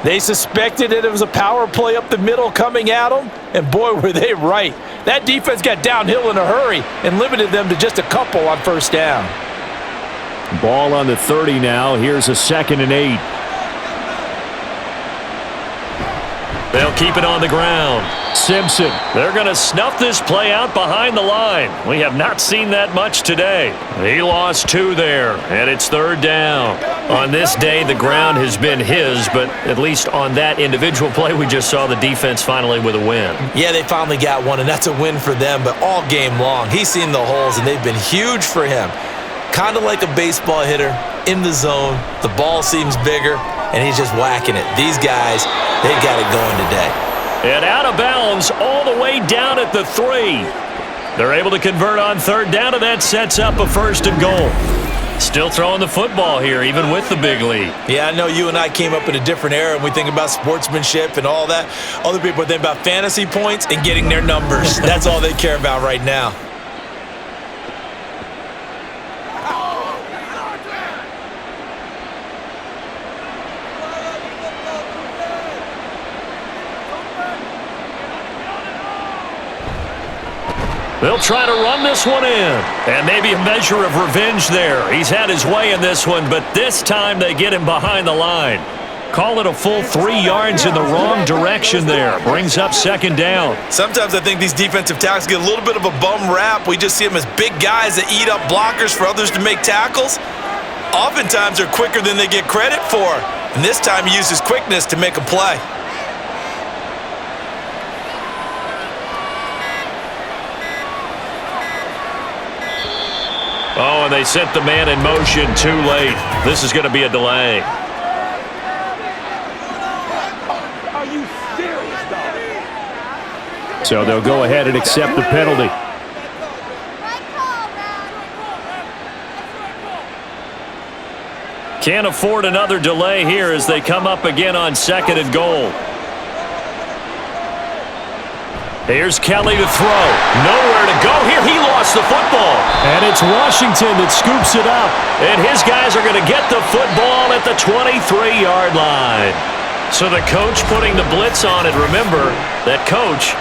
They suspected that it was a power play up the middle coming at them, and boy, were they right. That defense got downhill in a hurry and limited them to just a couple on first down. Ball on the 30 now. Here's a 2nd and 8. They'll keep it on the ground. Simpson. They're going to snuff this play out behind the line. We have not seen that much today. He lost 2 there, and it's third down. On this day, the ground has been his, but at least on that individual play, we just saw the defense finally with a win. Yeah, they finally got one, and that's a win for them, but all game long, he's seen the holes, and they've been huge for him. Kind of like a baseball hitter in the zone. The ball seems bigger, and he's just whacking it. These guys, they've got it going today. And out of bounds all the way down at the 3. They're able to convert on third down, and that sets up a 1st and goal. Still throwing the football here, even with the big lead. Yeah, I know you and I came up in a different era, and we think about sportsmanship and all that. Other people think about fantasy points and getting their numbers. That's all they care about right now. They'll try to run this one in. And maybe a measure of revenge there. He's had his way in this one, but this time they get him behind the line. Call it a full 3 yards in the wrong direction there. Brings up 2nd down. Sometimes I think these defensive tackles get a little bit of a bum rap. We just see them as big guys that eat up blockers for others to make tackles. Oftentimes they're quicker than they get credit for. And this time he used his quickness to make a play. Oh, and they sent the man in motion too late. This is going to be a delay. Are you serious, dog? So they'll go ahead and accept the penalty. Can't afford another delay here as they come up again on 2nd and goal. Here's Kelly to throw. Nowhere to go here. He lost the football. And it's Washington that scoops it up. And his guys are going to get the football at the 23-yard line. So the coach putting the blitz on it. Remember, that coach,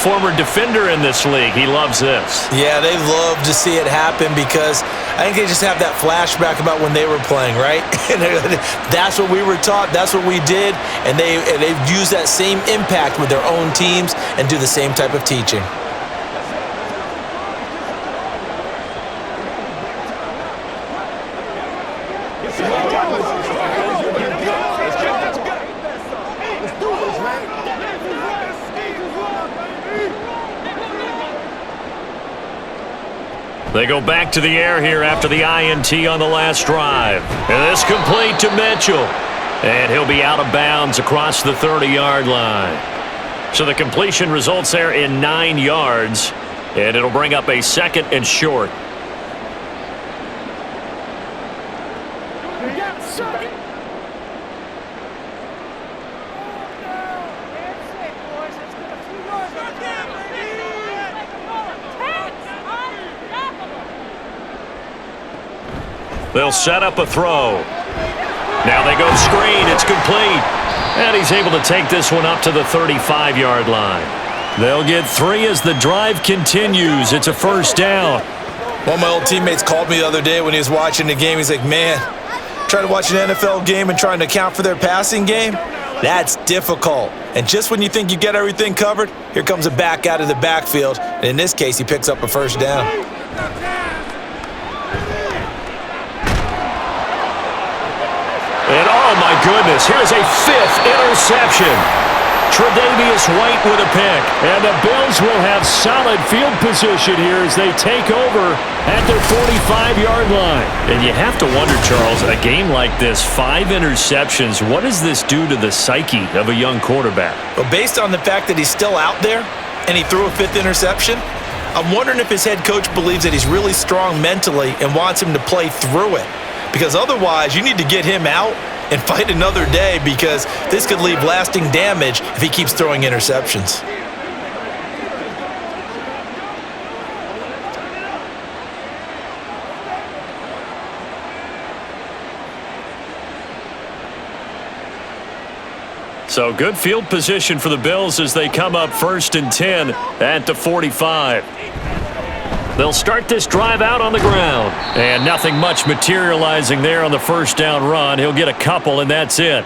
former defender in this league. He loves this. Yeah, they love to see it happen because I think they just have that flashback about when they were playing, right? That's what we were taught. That's what we did. And they've used that same impact with their own teams and do the same type of teaching. They go back to the air here after the INT on the last drive. And this complete to Mitchell. And he'll be out of bounds across the 30-yard line. So the completion results there in 9 yards. And it'll bring up a 2nd and short. They'll set up a throw. Now they go screen. It's complete. And he's able to take this one up to the 35-yard line. They'll get 3 as the drive continues. It's a first down. One of my old teammates called me the other day when he was watching the game. He's like, man, trying to watch an NFL game and trying to account for their passing game, that's difficult. And just when you think you get everything covered, here comes a back out of the backfield. And in this case, he picks up a first down. And oh my goodness, here's a 5th interception. Tre'Davious White with a pick. And the Bills will have solid field position here as they take over at their 45-yard line. And you have to wonder, Charles, a game like this, 5 interceptions, what does this do to the psyche of a young quarterback? Well, based on the fact that he's still out there and he threw a 5th interception, I'm wondering if his head coach believes that he's really strong mentally and wants him to play through it. Because otherwise, you need to get him out and fight another day, because this could leave lasting damage if he keeps throwing interceptions. So good field position for the Bills as they come up 1st and 10 at the 45. They'll start this drive out on the ground. And nothing much materializing there on the first down run. He'll get a couple, and that's it.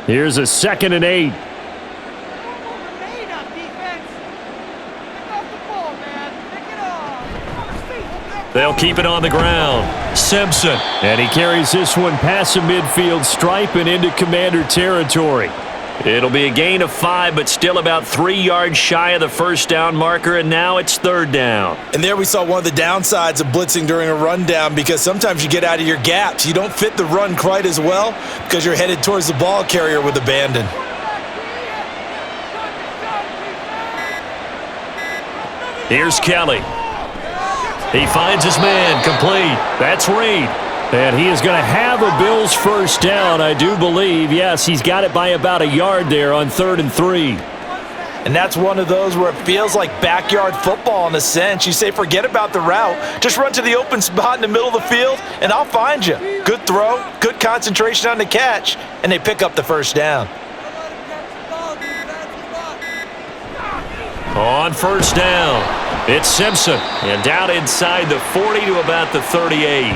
Here's a 2nd and 8. They'll keep it on the ground. Simpson. And he carries this one past the midfield stripe and into Commander territory. It'll be a gain of 5, but still about 3 yards shy of the first down marker, and now it's 3rd down. And there we saw one of the downsides of blitzing during a rundown, because sometimes you get out of your gaps. You don't fit the run quite as well because you're headed towards the ball carrier with abandon. Here's Kelly. He finds his man, complete. That's Reed. And he is going to have a Bills first down, I do believe. Yes, he's got it by about a yard there on 3rd and 3. And that's one of those where it feels like backyard football in a sense. You say, forget about the route. Just run to the open spot in the middle of the field, and I'll find you. Good throw, good concentration on the catch, and they pick up the first down. On first down, it's Simpson. And down inside the 40 to about the 38.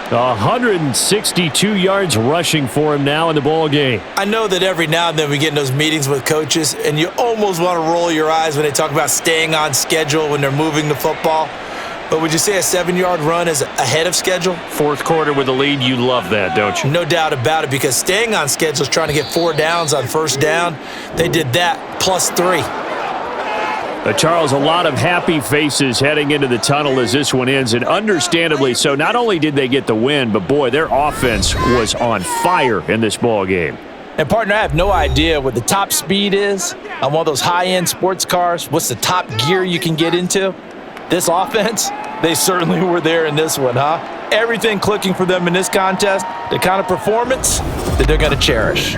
162 yards rushing for him now in the ball game. I know that every now and then we get in those meetings with coaches, and you almost want to roll your eyes when they talk about staying on schedule when they're moving the football. But would you say a 7-yard run is ahead of schedule? 4th quarter with a lead, you love that, don't you? No doubt about it, because staying on schedule is trying to get 4 downs on first down. They did that plus 3. Charles, a lot of happy faces heading into the tunnel as this one ends, and understandably so. Not only did they get the win, but boy, their offense was on fire in this ball game. And partner, I have no idea what the top speed is on one of those high-end sports cars. What's the top gear you can get into? This offense, they certainly were there in this one, huh? Everything clicking for them in this contest, the kind of performance that they're going to cherish.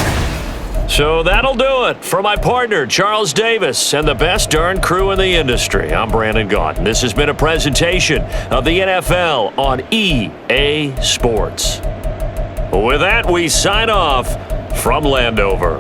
So that'll do it for my partner, Charles Davis, and the best darn crew in the industry. I'm Brandon Gaudin. This has been a presentation of the NFL on EA Sports. With that, we sign off from Landover.